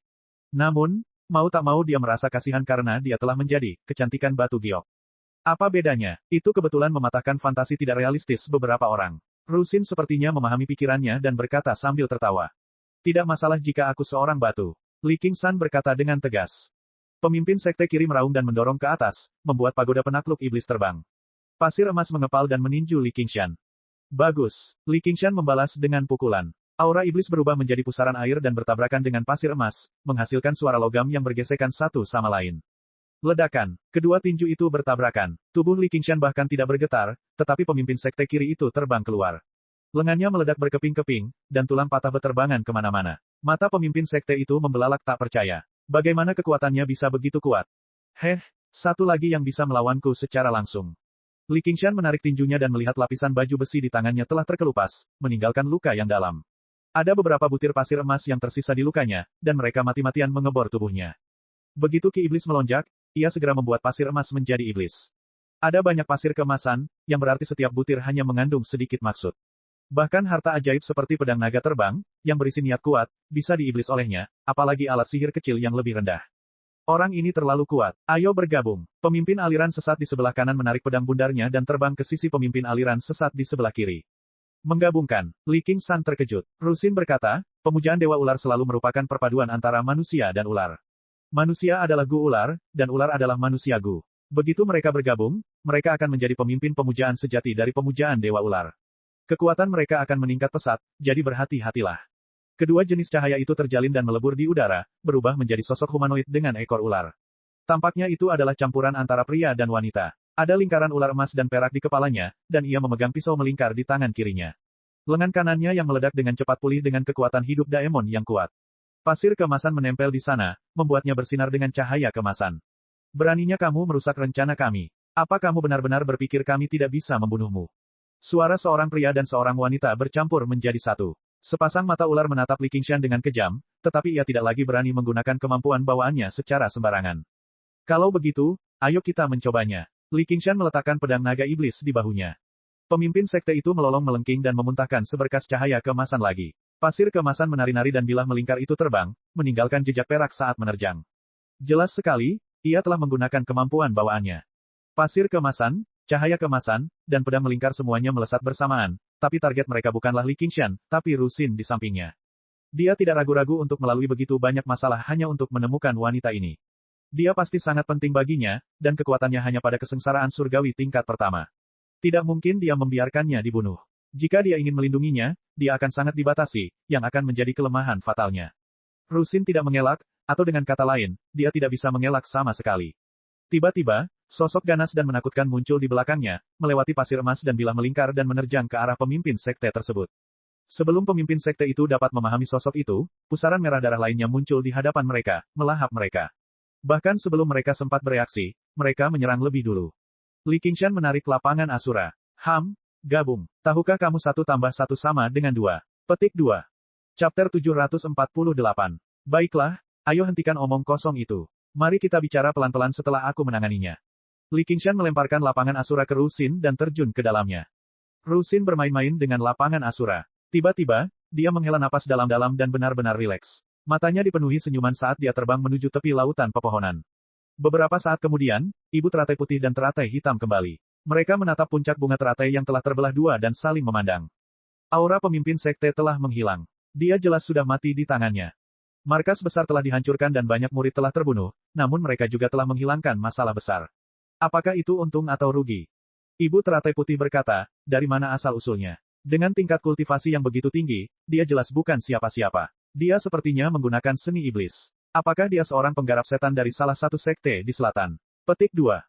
Namun, mau tak mau dia merasa kasihan karena dia telah menjadi kecantikan batu giok. Apa bedanya? Itu kebetulan mematahkan fantasi tidak realistis beberapa orang. Rusin sepertinya memahami pikirannya dan berkata sambil tertawa. Tidak masalah jika aku seorang batu. Li Qingshan berkata dengan tegas. Pemimpin sekte kiri meraung dan mendorong ke atas, membuat pagoda penakluk iblis terbang. Pasir emas mengepal dan meninju Li Qingshan. Bagus. Li Qingshan membalas dengan pukulan. Aura iblis berubah menjadi pusaran air dan bertabrakan dengan pasir emas, menghasilkan suara logam yang bergesekan satu sama lain. Ledakan. Kedua tinju itu bertabrakan. Tubuh Li Qingshan bahkan tidak bergetar, tetapi pemimpin sekte kiri itu terbang keluar. Lengannya meledak berkeping-keping, dan tulang patah beterbangan kemana-mana. Mata pemimpin sekte itu membelalak tak percaya. Bagaimana kekuatannya bisa begitu kuat? Heh, satu lagi yang bisa melawanku secara langsung. Li Qingshan menarik tinjunya dan melihat lapisan baju besi di tangannya telah terkelupas, meninggalkan luka yang dalam. Ada beberapa butir pasir emas yang tersisa di lukanya, dan mereka mati-matian mengebor tubuhnya. Begitu ki iblis melonjak, ia segera membuat pasir emas menjadi iblis. Ada banyak pasir keemasan, yang berarti setiap butir hanya mengandung sedikit maksud. Bahkan harta ajaib seperti pedang naga terbang, yang berisi niat kuat, bisa diiblis olehnya, apalagi alat sihir kecil yang lebih rendah. Orang ini terlalu kuat. Ayo bergabung. Pemimpin aliran sesat di sebelah kanan menarik pedang bundarnya dan terbang ke sisi pemimpin aliran sesat di sebelah kiri. Menggabungkan. Li Qingshan terkejut. Rusin berkata, pemujaan Dewa Ular selalu merupakan perpaduan antara manusia dan ular. Manusia adalah Gu Ular, dan ular adalah manusia Gu. Begitu mereka bergabung, mereka akan menjadi pemimpin pemujaan sejati dari pemujaan Dewa Ular. Kekuatan mereka akan meningkat pesat, jadi berhati-hatilah. Kedua jenis cahaya itu terjalin dan melebur di udara, berubah menjadi sosok humanoid dengan ekor ular. Tampaknya itu adalah campuran antara pria dan wanita. Ada lingkaran ular emas dan perak di kepalanya, dan ia memegang pisau melingkar di tangan kirinya. Lengan kanannya yang meledak dengan cepat pulih dengan kekuatan hidup daemon yang kuat. Pasir keemasan menempel di sana, membuatnya bersinar dengan cahaya keemasan. Beraninya kamu merusak rencana kami. Apa kamu benar-benar berpikir kami tidak bisa membunuhmu? Suara seorang pria dan seorang wanita bercampur menjadi satu. Sepasang mata ular menatap Li Qingshan dengan kejam, tetapi ia tidak lagi berani menggunakan kemampuan bawaannya secara sembarangan. Kalau begitu, ayo kita mencobanya. Li Qingshan meletakkan pedang naga iblis di bahunya. Pemimpin sekte itu melolong melengking dan memuntahkan seberkas cahaya keemasan lagi. Pasir keemasan menari-nari dan bilah melingkar itu terbang, meninggalkan jejak perak saat menerjang. Jelas sekali, ia telah menggunakan kemampuan bawaannya. Pasir keemasan, cahaya keemasan, dan pedang melingkar semuanya melesat bersamaan, tapi target mereka bukanlah Li Qingshan, tapi Ru Xin di sampingnya. Dia tidak ragu-ragu untuk melalui begitu banyak masalah hanya untuk menemukan wanita ini. Dia pasti sangat penting baginya, dan kekuatannya hanya pada kesengsaraan surgawi tingkat pertama. Tidak mungkin dia membiarkannya dibunuh. Jika dia ingin melindunginya, dia akan sangat dibatasi, yang akan menjadi kelemahan fatalnya. Ru Xin tidak mengelak, atau dengan kata lain, dia tidak bisa mengelak sama sekali. Tiba-tiba, sosok ganas dan menakutkan muncul di belakangnya, melewati pasir emas dan bilah melingkar dan menerjang ke arah pemimpin sekte tersebut. Sebelum pemimpin sekte itu dapat memahami sosok itu, pusaran merah darah lainnya muncul di hadapan mereka, melahap mereka. Bahkan sebelum mereka sempat bereaksi, mereka menyerang lebih dulu. Li Qingshan menarik lapangan Asura. Gabung. Tahukah kamu 1 tambah 1 sama dengan 2? Petik 2. Chapter 748. Baiklah, ayo hentikan omong kosong itu. Mari kita bicara pelan-pelan setelah aku menanganinya. Li Qingshan melemparkan lapangan Asura ke Ru Xin dan terjun ke dalamnya. Ru Xin bermain-main dengan lapangan Asura. Tiba-tiba, dia menghela napas dalam-dalam dan benar-benar rileks. Matanya dipenuhi senyuman saat dia terbang menuju tepi lautan pepohonan. Beberapa saat kemudian, ibu teratai putih dan teratai hitam kembali. Mereka menatap puncak bunga teratai yang telah terbelah dua dan saling memandang. Aura pemimpin sekte telah menghilang. Dia jelas sudah mati di tangannya. Markas besar telah dihancurkan dan banyak murid telah terbunuh, namun mereka juga telah menghilangkan masalah besar. Apakah itu untung atau rugi? Ibu teratai putih berkata, dari mana asal-usulnya? Dengan tingkat kultivasi yang begitu tinggi, dia jelas bukan siapa-siapa. Dia sepertinya menggunakan seni iblis. Apakah dia seorang penggarap setan dari salah satu sekte di selatan? Petik 2.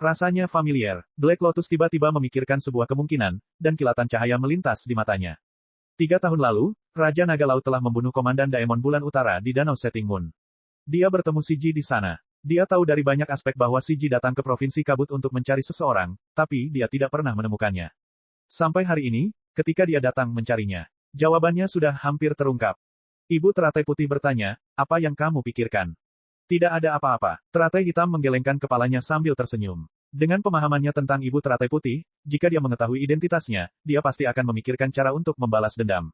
Rasanya familiar. Black Lotus tiba-tiba memikirkan sebuah kemungkinan, dan kilatan cahaya melintas di matanya. 3 tahun lalu, Raja Naga Laut telah membunuh Komandan Daemon Bulan Utara di Danau Setting Moon. Dia bertemu Siji di sana. Dia tahu dari banyak aspek bahwa Siji datang ke Provinsi Kabut untuk mencari seseorang, tapi dia tidak pernah menemukannya. Sampai hari ini, ketika dia datang mencarinya, jawabannya sudah hampir terungkap. Ibu teratai putih bertanya, apa yang kamu pikirkan? Tidak ada apa-apa. Teratai hitam menggelengkan kepalanya sambil tersenyum. Dengan pemahamannya tentang ibu teratai putih, jika dia mengetahui identitasnya, dia pasti akan memikirkan cara untuk membalas dendam.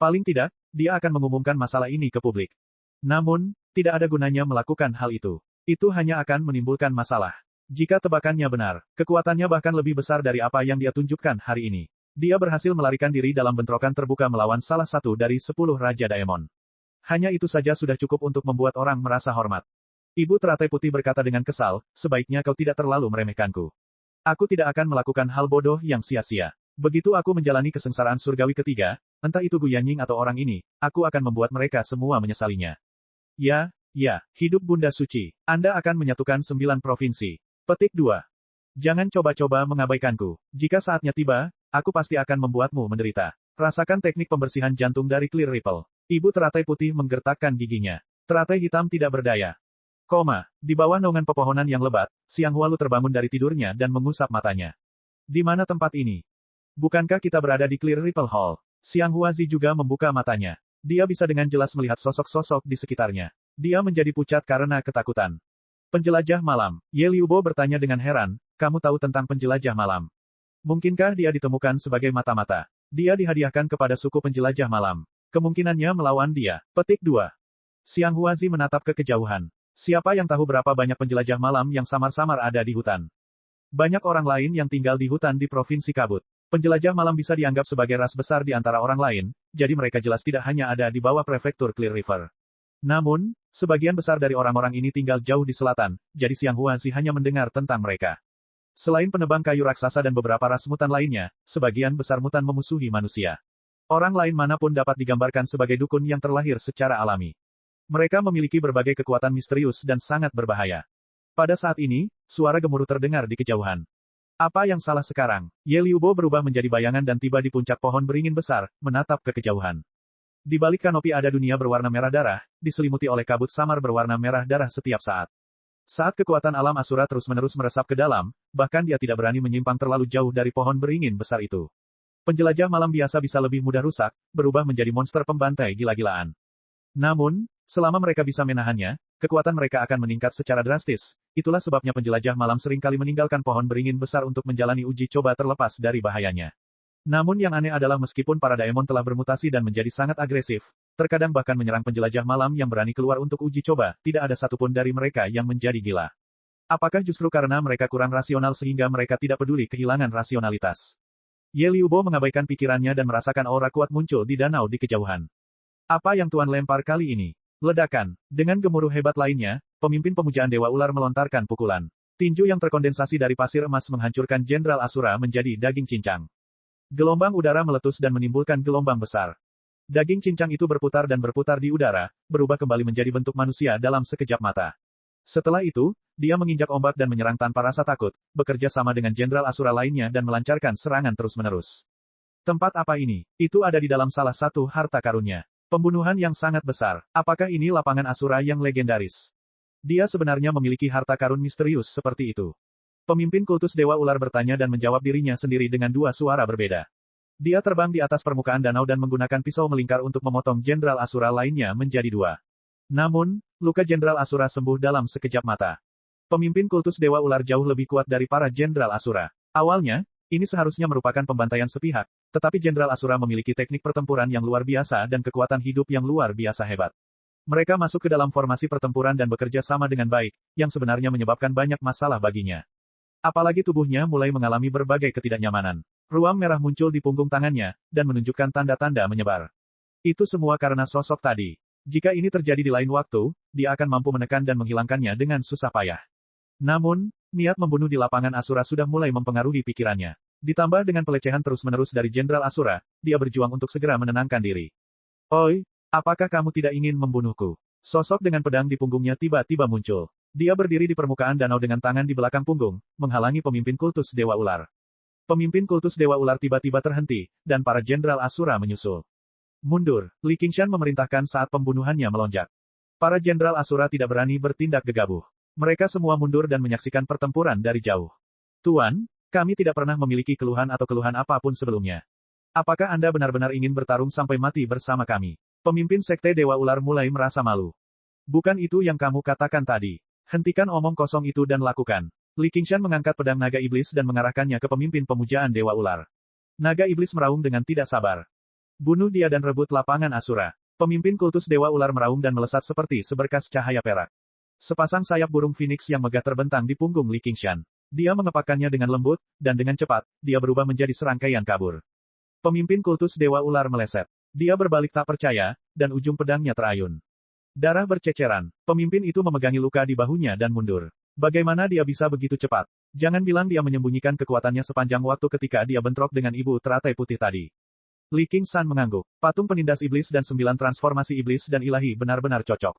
Paling tidak, dia akan mengumumkan masalah ini ke publik. Namun, tidak ada gunanya melakukan hal itu. Itu hanya akan menimbulkan masalah. Jika tebakannya benar, kekuatannya bahkan lebih besar dari apa yang dia tunjukkan hari ini. Dia berhasil melarikan diri dalam bentrokan terbuka melawan salah satu dari 10 Raja Daemon. Hanya itu saja sudah cukup untuk membuat orang merasa hormat. Ibu teratai putih berkata dengan kesal, sebaiknya kau tidak terlalu meremehkanku. Aku tidak akan melakukan hal bodoh yang sia-sia. Begitu aku menjalani kesengsaraan surgawi ketiga, entah itu Gu Yanying atau orang ini, aku akan membuat mereka semua menyesalinya. Ya, hidup Bunda Suci. Anda akan menyatukan 9 provinsi. Petik 2. Jangan coba-coba mengabaikanku. Jika saatnya tiba, aku pasti akan membuatmu menderita. Rasakan teknik pembersihan jantung dari Clear Ripple. Ibu teratai putih menggertakkan giginya. Teratai hitam tidak berdaya. Di bawah naungan pepohonan yang lebat, Xiang Hualu terbangun dari tidurnya dan mengusap matanya. Di mana tempat ini? Bukankah kita berada di Clear Ripple Hall? Xiang Huazi juga membuka matanya. Dia bisa dengan jelas melihat sosok-sosok di sekitarnya. Dia menjadi pucat karena ketakutan. Penjelajah malam. Ye Liubo bertanya dengan heran, kamu tahu tentang penjelajah malam? Mungkinkah dia ditemukan sebagai mata-mata? Dia dihadiahkan kepada suku penjelajah malam. Kemungkinannya melawan dia. Petik 2. Xiang Huazi menatap ke kejauhan. Siapa yang tahu berapa banyak penjelajah malam yang samar-samar ada di hutan? Banyak orang lain yang tinggal di hutan di Provinsi Kabut. Penjelajah malam bisa dianggap sebagai ras besar di antara orang lain, jadi mereka jelas tidak hanya ada di bawah prefektur Clear River. Namun, sebagian besar dari orang-orang ini tinggal jauh di selatan, jadi Xiang Huazi hanya mendengar tentang mereka. Selain penebang kayu raksasa dan beberapa ras mutan lainnya, sebagian besar mutan memusuhi manusia. Orang lain manapun dapat digambarkan sebagai dukun yang terlahir secara alami. Mereka memiliki berbagai kekuatan misterius dan sangat berbahaya. Pada saat ini, suara gemuruh terdengar di kejauhan. Apa yang salah sekarang? Ye Liubo berubah menjadi bayangan dan tiba di puncak pohon beringin besar, menatap ke kejauhan. Di balik kanopi ada dunia berwarna merah darah, diselimuti oleh kabut samar berwarna merah darah setiap saat. Saat kekuatan alam Asura terus-menerus meresap ke dalam, bahkan dia tidak berani menyimpang terlalu jauh dari pohon beringin besar itu. Penjelajah malam biasa bisa lebih mudah rusak, berubah menjadi monster pembantai gila-gilaan. Namun, selama mereka bisa menahannya, kekuatan mereka akan meningkat secara drastis. Itulah sebabnya penjelajah malam seringkali meninggalkan pohon beringin besar untuk menjalani uji coba terlepas dari bahayanya. Namun yang aneh adalah meskipun para daemon telah bermutasi dan menjadi sangat agresif, terkadang bahkan menyerang penjelajah malam yang berani keluar untuk uji coba, tidak ada satupun dari mereka yang menjadi gila. Apakah justru karena mereka kurang rasional sehingga mereka tidak peduli kehilangan rasionalitas? Ye Liubo mengabaikan pikirannya dan merasakan aura kuat muncul di danau di kejauhan. Apa yang Tuan lempar kali ini? Ledakan. Dengan gemuruh hebat lainnya, pemimpin pemujaan Dewa Ular melontarkan pukulan. Tinju yang terkondensasi dari pasir emas menghancurkan Jenderal Asura menjadi daging cincang. Gelombang udara meletus dan menimbulkan gelombang besar. Daging cincang itu berputar dan berputar di udara, berubah kembali menjadi bentuk manusia dalam sekejap mata. Setelah itu, dia menginjak ombak dan menyerang tanpa rasa takut, bekerja sama dengan Jenderal Asura lainnya dan melancarkan serangan terus-menerus. Tempat apa ini? Itu ada di dalam salah satu harta karunnya. Pembunuhan yang sangat besar. Apakah ini lapangan Asura yang legendaris? Dia sebenarnya memiliki harta karun misterius seperti itu. Pemimpin kultus Dewa Ular bertanya dan menjawab dirinya sendiri dengan dua suara berbeda. Dia terbang di atas permukaan danau dan menggunakan pisau melingkar untuk memotong Jenderal Asura lainnya menjadi dua. Namun, luka Jenderal Asura sembuh dalam sekejap mata. Pemimpin kultus Dewa Ular jauh lebih kuat dari para Jenderal Asura. Awalnya, ini seharusnya merupakan pembantaian sepihak, tetapi Jenderal Asura memiliki teknik pertempuran yang luar biasa dan kekuatan hidup yang luar biasa hebat. Mereka masuk ke dalam formasi pertempuran dan bekerja sama dengan baik, yang sebenarnya menyebabkan banyak masalah baginya. Apalagi tubuhnya mulai mengalami berbagai ketidaknyamanan. Ruam merah muncul di punggung tangannya, dan menunjukkan tanda-tanda menyebar. Itu semua karena sosok tadi. Jika ini terjadi di lain waktu, dia akan mampu menekan dan menghilangkannya dengan susah payah. Namun, niat membunuh di lapangan Asura sudah mulai mempengaruhi pikirannya. Ditambah dengan pelecehan terus-menerus dari Jenderal Asura, dia berjuang untuk segera menenangkan diri. Oi, apakah kamu tidak ingin membunuhku? Sosok dengan pedang di punggungnya tiba-tiba muncul. Dia berdiri di permukaan danau dengan tangan di belakang punggung, menghalangi pemimpin kultus Dewa Ular. Pemimpin kultus Dewa Ular tiba-tiba terhenti, dan para Jenderal Asura menyusul. Mundur, Li Qingshan memerintahkan saat pembunuhannya melonjak. Para Jenderal Asura tidak berani bertindak gegabah. Mereka semua mundur dan menyaksikan pertempuran dari jauh. Tuan, kami tidak pernah memiliki keluhan atau keluhan apapun sebelumnya. Apakah Anda benar-benar ingin bertarung sampai mati bersama kami? Pemimpin Sekte Dewa Ular mulai merasa malu. Bukan itu yang kamu katakan tadi. Hentikan omong kosong itu dan lakukan. Li Qingshan mengangkat pedang naga iblis dan mengarahkannya ke pemimpin pemujaan Dewa Ular. Naga iblis meraung dengan tidak sabar. Bunuh dia dan rebut lapangan Asura. Pemimpin kultus Dewa Ular meraung dan melesat seperti seberkas cahaya perak. Sepasang sayap burung phoenix yang megah terbentang di punggung Li Qingshan. Dia mengepakkannya dengan lembut, dan dengan cepat, dia berubah menjadi serangkaian kabur. Pemimpin kultus Dewa Ular meleset. Dia berbalik tak percaya, dan ujung pedangnya terayun. Darah berceceran. Pemimpin itu memegangi luka di bahunya dan mundur. Bagaimana dia bisa begitu cepat? Jangan bilang dia menyembunyikan kekuatannya sepanjang waktu ketika dia bentrok dengan ibu teratai putih tadi. Li Qingshan mengangguk. Patung penindas iblis dan 9 transformasi iblis dan ilahi benar-benar cocok.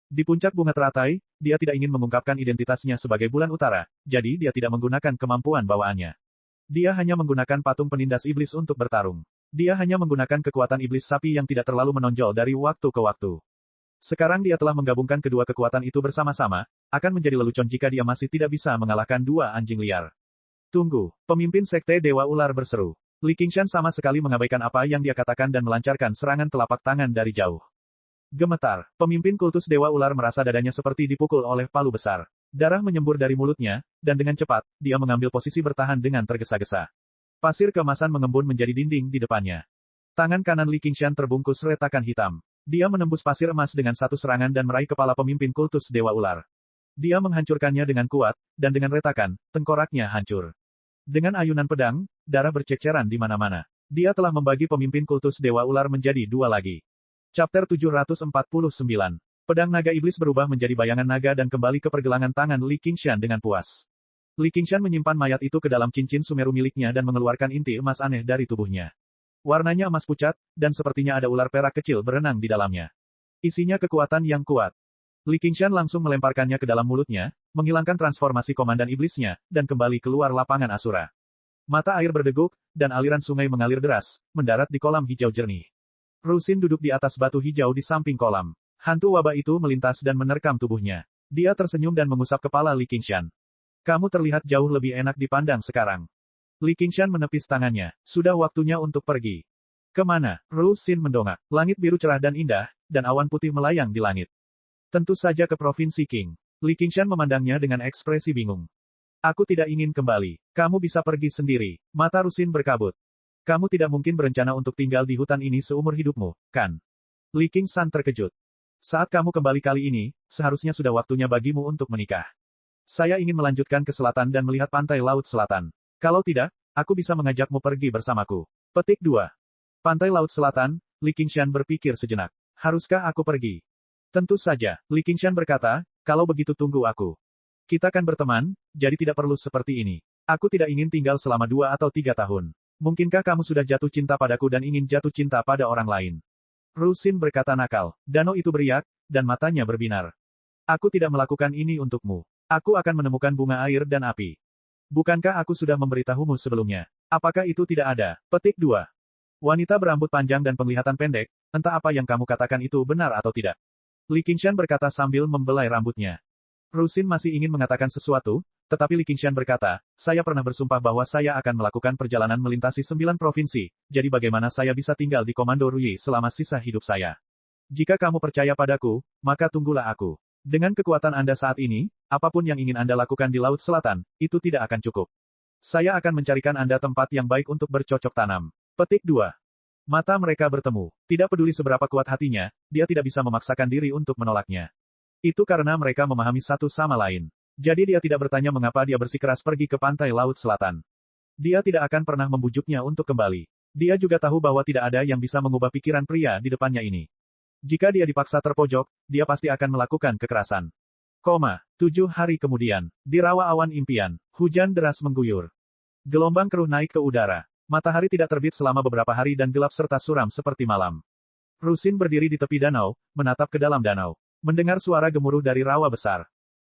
Di puncak bunga teratai, dia tidak ingin mengungkapkan identitasnya sebagai bulan utara, jadi dia tidak menggunakan kemampuan bawaannya. Dia hanya menggunakan patung penindas iblis untuk bertarung. Dia hanya menggunakan kekuatan iblis sapi yang tidak terlalu menonjol dari waktu ke waktu. Sekarang dia telah menggabungkan kedua kekuatan itu bersama-sama, akan menjadi lelucon jika dia masih tidak bisa mengalahkan dua anjing liar. Tunggu, pemimpin Sekte Dewa Ular berseru. Li Qingshan sama sekali mengabaikan apa yang dia katakan dan melancarkan serangan telapak tangan dari jauh. Gemetar, pemimpin kultus Dewa Ular merasa dadanya seperti dipukul oleh palu besar. Darah menyembur dari mulutnya, dan dengan cepat, dia mengambil posisi bertahan dengan tergesa-gesa. Pasir keemasan mengembun menjadi dinding di depannya. Tangan kanan Li Qingshan terbungkus retakan hitam. Dia menembus pasir emas dengan satu serangan dan meraih kepala pemimpin kultus Dewa Ular. Dia menghancurkannya dengan kuat, dan dengan retakan, tengkoraknya hancur. Dengan ayunan pedang, darah berceceran di mana-mana. Dia telah membagi pemimpin kultus Dewa Ular menjadi dua lagi. Chapter 749. Pedang naga iblis berubah menjadi bayangan naga dan kembali ke pergelangan tangan Li Qingshan dengan puas. Li Qingshan menyimpan mayat itu ke dalam cincin sumeru miliknya dan mengeluarkan inti emas aneh dari tubuhnya. Warnanya emas pucat, dan sepertinya ada ular perak kecil berenang di dalamnya. Isinya kekuatan yang kuat. Li Qingshan langsung melemparkannya ke dalam mulutnya, menghilangkan transformasi komandan iblisnya, dan kembali keluar lapangan Asura. Mata air berdeguk, dan aliran sungai mengalir deras, mendarat di kolam hijau jernih. Rusin duduk di atas batu hijau di samping kolam. Hantu wabah itu melintas dan menerkam tubuhnya. Dia tersenyum dan mengusap kepala Li Qingshan. Kamu terlihat jauh lebih enak dipandang sekarang. Li Qingshan menepis tangannya. Sudah waktunya untuk pergi. Kemana? Rusin mendongak. Langit biru cerah dan indah, dan awan putih melayang di langit. Tentu saja ke Provinsi Qing. Li Qingshan memandangnya dengan ekspresi bingung. Aku tidak ingin kembali. Kamu bisa pergi sendiri. Mata Rusin berkabut. Kamu tidak mungkin berencana untuk tinggal di hutan ini seumur hidupmu, kan? Li Qingshan terkejut. Saat kamu kembali kali ini, seharusnya sudah waktunya bagimu untuk menikah. Saya ingin melanjutkan ke selatan dan melihat pantai Laut Selatan. Kalau tidak, aku bisa mengajakmu pergi bersamaku. Petik 2. Pantai Laut Selatan, Li Qingshan berpikir sejenak. Haruskah aku pergi? Tentu saja, Li Qingshan berkata, kalau begitu tunggu aku. Kita kan berteman, jadi tidak perlu seperti ini. Aku tidak ingin tinggal selama 2 atau 3 tahun. Mungkinkah kamu sudah jatuh cinta padaku dan ingin jatuh cinta pada orang lain? Rusin berkata nakal. Danau itu beriak, dan matanya berbinar. Aku tidak melakukan ini untukmu. Aku akan menemukan bunga air dan api. Bukankah aku sudah memberitahumu sebelumnya? Apakah itu tidak ada? Petik 2. Wanita berambut panjang dan penglihatan pendek, entah apa yang kamu katakan itu benar atau tidak. Li Qingshan berkata sambil membelai rambutnya. Rusin masih ingin mengatakan sesuatu, tetapi Li Qingshan berkata, saya pernah bersumpah bahwa saya akan melakukan perjalanan melintasi 9 provinsi, jadi bagaimana saya bisa tinggal di Komando Ruyi selama sisa hidup saya? Jika kamu percaya padaku, maka tunggulah aku. Dengan kekuatan Anda saat ini, apapun yang ingin Anda lakukan di Laut Selatan, itu tidak akan cukup. Saya akan mencarikan Anda tempat yang baik untuk bercocok tanam. Petik 2. Mata mereka bertemu. Tidak peduli seberapa kuat hatinya, dia tidak bisa memaksakan diri untuk menolaknya. Itu karena mereka memahami satu sama lain. Jadi dia tidak bertanya mengapa dia bersikeras pergi ke pantai Laut Selatan. Dia tidak akan pernah membujuknya untuk kembali. Dia juga tahu bahwa tidak ada yang bisa mengubah pikiran pria di depannya ini. Jika dia dipaksa terpojok, dia pasti akan melakukan kekerasan. 7 hari kemudian, di rawa awan impian, hujan deras mengguyur. Gelombang keruh naik ke udara. Matahari tidak terbit selama beberapa hari dan gelap serta suram seperti malam. Rusin berdiri di tepi danau, menatap ke dalam danau. Mendengar suara gemuruh dari rawa besar.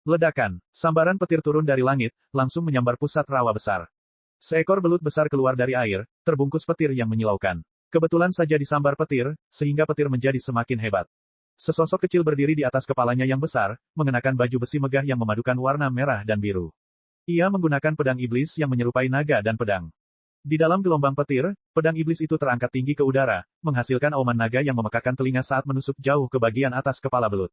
Ledakan, sambaran petir turun dari langit, langsung menyambar pusat rawa besar. Seekor belut besar keluar dari air, terbungkus petir yang menyilaukan. Kebetulan saja disambar petir, sehingga petir menjadi semakin hebat. Sesosok kecil berdiri di atas kepalanya yang besar, mengenakan baju besi megah yang memadukan warna merah dan biru. Ia menggunakan pedang iblis yang menyerupai naga dan pedang. Di dalam gelombang petir, pedang iblis itu terangkat tinggi ke udara, menghasilkan auman naga yang memekakkan telinga saat menusuk jauh ke bagian atas kepala belut.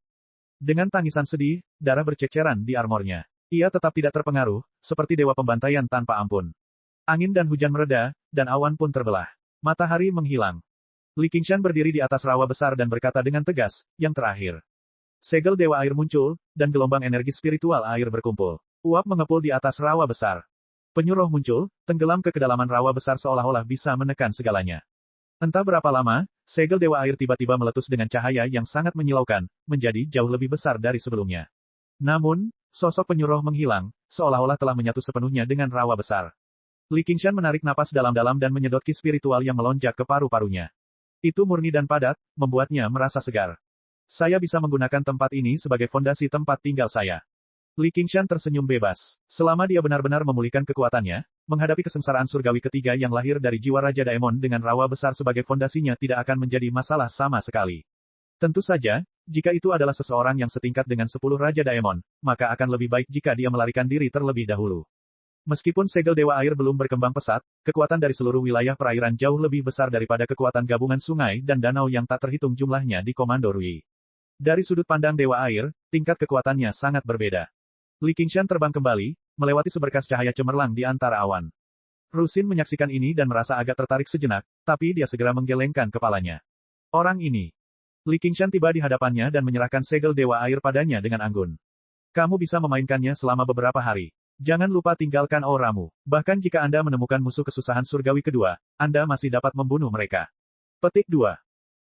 Dengan tangisan sedih, darah berceceran di armornya. Ia tetap tidak terpengaruh, seperti dewa pembantaian tanpa ampun. Angin dan hujan mereda, dan awan pun terbelah. Matahari menghilang. Li Qingshan berdiri di atas rawa besar dan berkata dengan tegas, yang terakhir. Segel dewa air muncul, dan gelombang energi spiritual air berkumpul. Uap mengepul di atas rawa besar. Penyuruh muncul, tenggelam ke kedalaman rawa besar seolah-olah bisa menekan segalanya. Entah berapa lama, segel dewa air tiba-tiba meletus dengan cahaya yang sangat menyilaukan, menjadi jauh lebih besar dari sebelumnya. Namun, sosok penyuruh menghilang, seolah-olah telah menyatu sepenuhnya dengan rawa besar. Li Qingshan menarik napas dalam-dalam dan menyedot ki spiritual yang melonjak ke paru-parunya. Itu murni dan padat, membuatnya merasa segar. Saya bisa menggunakan tempat ini sebagai fondasi tempat tinggal saya. Li Qingshan tersenyum bebas. Selama dia benar-benar memulihkan kekuatannya, menghadapi kesengsaraan surgawi ketiga yang lahir dari jiwa Raja Daemon dengan rawa besar sebagai fondasinya tidak akan menjadi masalah sama sekali. Tentu saja, jika itu adalah seseorang yang setingkat dengan 10 Raja Daemon, maka akan lebih baik jika dia melarikan diri terlebih dahulu. Meskipun segel dewa air belum berkembang pesat, kekuatan dari seluruh wilayah perairan jauh lebih besar daripada kekuatan gabungan sungai dan danau yang tak terhitung jumlahnya di Komando Ruyi. Dari sudut pandang dewa air, tingkat kekuatannya sangat berbeda. Li Qingshan terbang kembali, melewati seberkas cahaya cemerlang di antara awan. Rusin menyaksikan ini dan merasa agak tertarik sejenak, tapi dia segera menggelengkan kepalanya. Orang ini. Li Qingshan tiba di hadapannya dan menyerahkan segel dewa air padanya dengan anggun. Kamu bisa memainkannya selama beberapa hari. Jangan lupa tinggalkan auramu. Bahkan jika Anda menemukan musuh kesusahan surgawi kedua, Anda masih dapat membunuh mereka. Petik 2.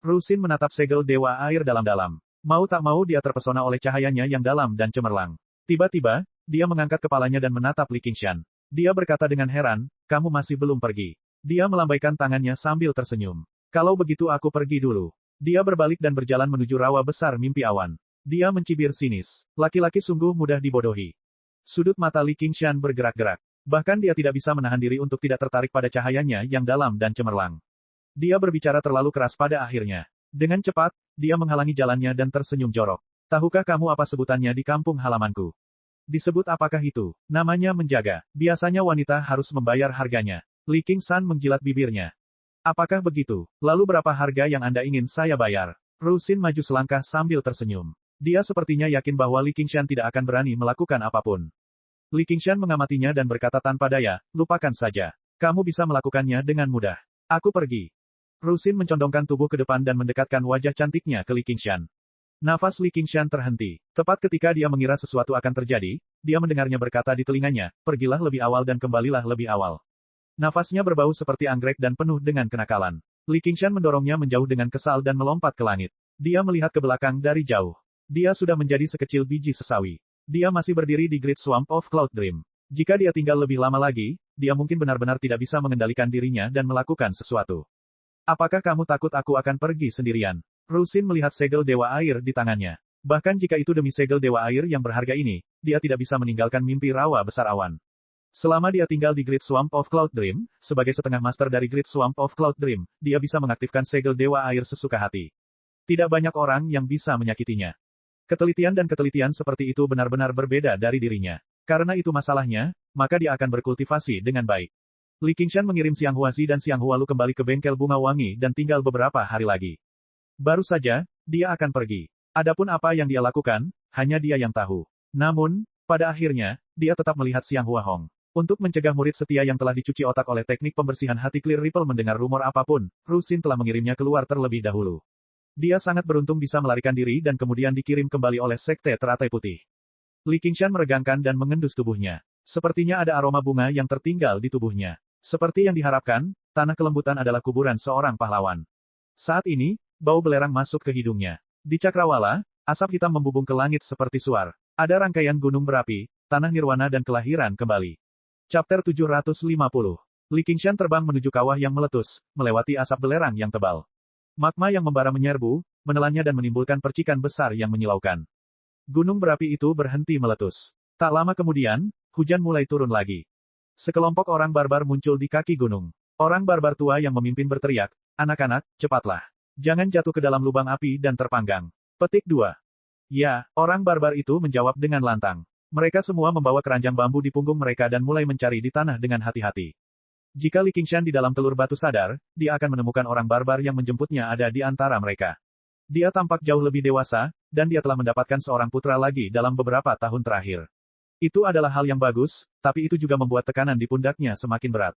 Rusin menatap segel dewa air dalam-dalam. Mau tak mau dia terpesona oleh cahayanya yang dalam dan cemerlang. Tiba-tiba, dia mengangkat kepalanya dan menatap Li Qingshan. Dia berkata dengan heran, kamu masih belum pergi. Dia melambaikan tangannya sambil tersenyum. Kalau begitu aku pergi dulu. Dia berbalik dan berjalan menuju rawa besar mimpi awan. Dia mencibir sinis. Laki-laki sungguh mudah dibodohi. Sudut mata Li Qingshan bergerak-gerak. Bahkan dia tidak bisa menahan diri untuk tidak tertarik pada cahayanya yang dalam dan cemerlang. Dia berbicara terlalu keras pada akhirnya. Dengan cepat, dia menghalangi jalannya dan tersenyum jorok. Tahukah kamu apa sebutannya di kampung halamanku? Disebut apakah itu? Namanya menjaga. Biasanya wanita harus membayar harganya. Li Qingshan menjilat bibirnya. Apakah begitu? Lalu berapa harga yang Anda ingin saya bayar? Rusin maju selangkah sambil tersenyum. Dia sepertinya yakin bahwa Li Qingshan tidak akan berani melakukan apapun. Li Qingshan mengamatinya dan berkata tanpa daya, lupakan saja. Kamu bisa melakukannya dengan mudah. Aku pergi. Rusin mencondongkan tubuh ke depan dan mendekatkan wajah cantiknya ke Li Qingshan. Nafas Li Qingshan terhenti. Tepat ketika dia mengira sesuatu akan terjadi, dia mendengarnya berkata di telinganya, pergilah lebih awal dan kembalilah lebih awal. Nafasnya berbau seperti anggrek dan penuh dengan kenakalan. Li Qingshan mendorongnya menjauh dengan kesal dan melompat ke langit. Dia melihat ke belakang dari jauh. Dia sudah menjadi sekecil biji sesawi. Dia masih berdiri di Great Swamp of Cloud Dream. Jika dia tinggal lebih lama lagi, dia mungkin benar-benar tidak bisa mengendalikan dirinya dan melakukan sesuatu. Apakah kamu takut aku akan pergi sendirian? Rusin melihat segel Dewa Air di tangannya. Bahkan jika itu demi segel Dewa Air yang berharga ini, dia tidak bisa meninggalkan mimpi rawa besar awan. Selama dia tinggal di Great Swamp of Cloud Dream, sebagai setengah master dari Great Swamp of Cloud Dream, dia bisa mengaktifkan segel Dewa Air sesuka hati. Tidak banyak orang yang bisa menyakitinya. Ketelitian seperti itu benar-benar berbeda dari dirinya. Karena itu masalahnya, maka dia akan berkultivasi dengan baik. Li Qingshan mengirim Xiang Huazi dan Xiang Hualu kembali ke bengkel bunga wangi dan tinggal beberapa hari lagi. Baru saja, dia akan pergi. Adapun apa yang dia lakukan, hanya dia yang tahu. Namun, pada akhirnya, dia tetap melihat Xiang Huahong. Untuk mencegah murid setia yang telah dicuci otak oleh teknik pembersihan hati Clear Ripple mendengar rumor apapun, Rusin telah mengirimnya keluar terlebih dahulu. Dia sangat beruntung bisa melarikan diri dan kemudian dikirim kembali oleh Sekte Teratai Putih. Li Qingshan meregangkan dan mengendus tubuhnya. Sepertinya ada aroma bunga yang tertinggal di tubuhnya. Seperti yang diharapkan, tanah kelembutan adalah kuburan seorang pahlawan. Saat ini, bau belerang masuk ke hidungnya. Di Cakrawala, asap hitam membubung ke langit seperti suar. Ada rangkaian gunung berapi, tanah nirwana dan kelahiran kembali. Chapter 750. Li Qingshan terbang menuju kawah yang meletus, melewati asap belerang yang tebal. Magma yang membara menyerbu, menelannya dan menimbulkan percikan besar yang menyilaukan. Gunung berapi itu berhenti meletus. Tak lama kemudian, hujan mulai turun lagi. Sekelompok orang barbar muncul di kaki gunung. Orang barbar tua yang memimpin berteriak, anak-anak, cepatlah. Jangan jatuh ke dalam lubang api dan terpanggang. Petik 2. Ya, orang barbar itu menjawab dengan lantang. Mereka semua membawa keranjang bambu di punggung mereka dan mulai mencari di tanah dengan hati-hati. Jika Li Qingshan di dalam telur batu sadar, dia akan menemukan orang barbar yang menjemputnya ada di antara mereka. Dia tampak jauh lebih dewasa, dan dia telah mendapatkan seorang putra lagi dalam beberapa tahun terakhir. Itu adalah hal yang bagus, tapi itu juga membuat tekanan di pundaknya semakin berat.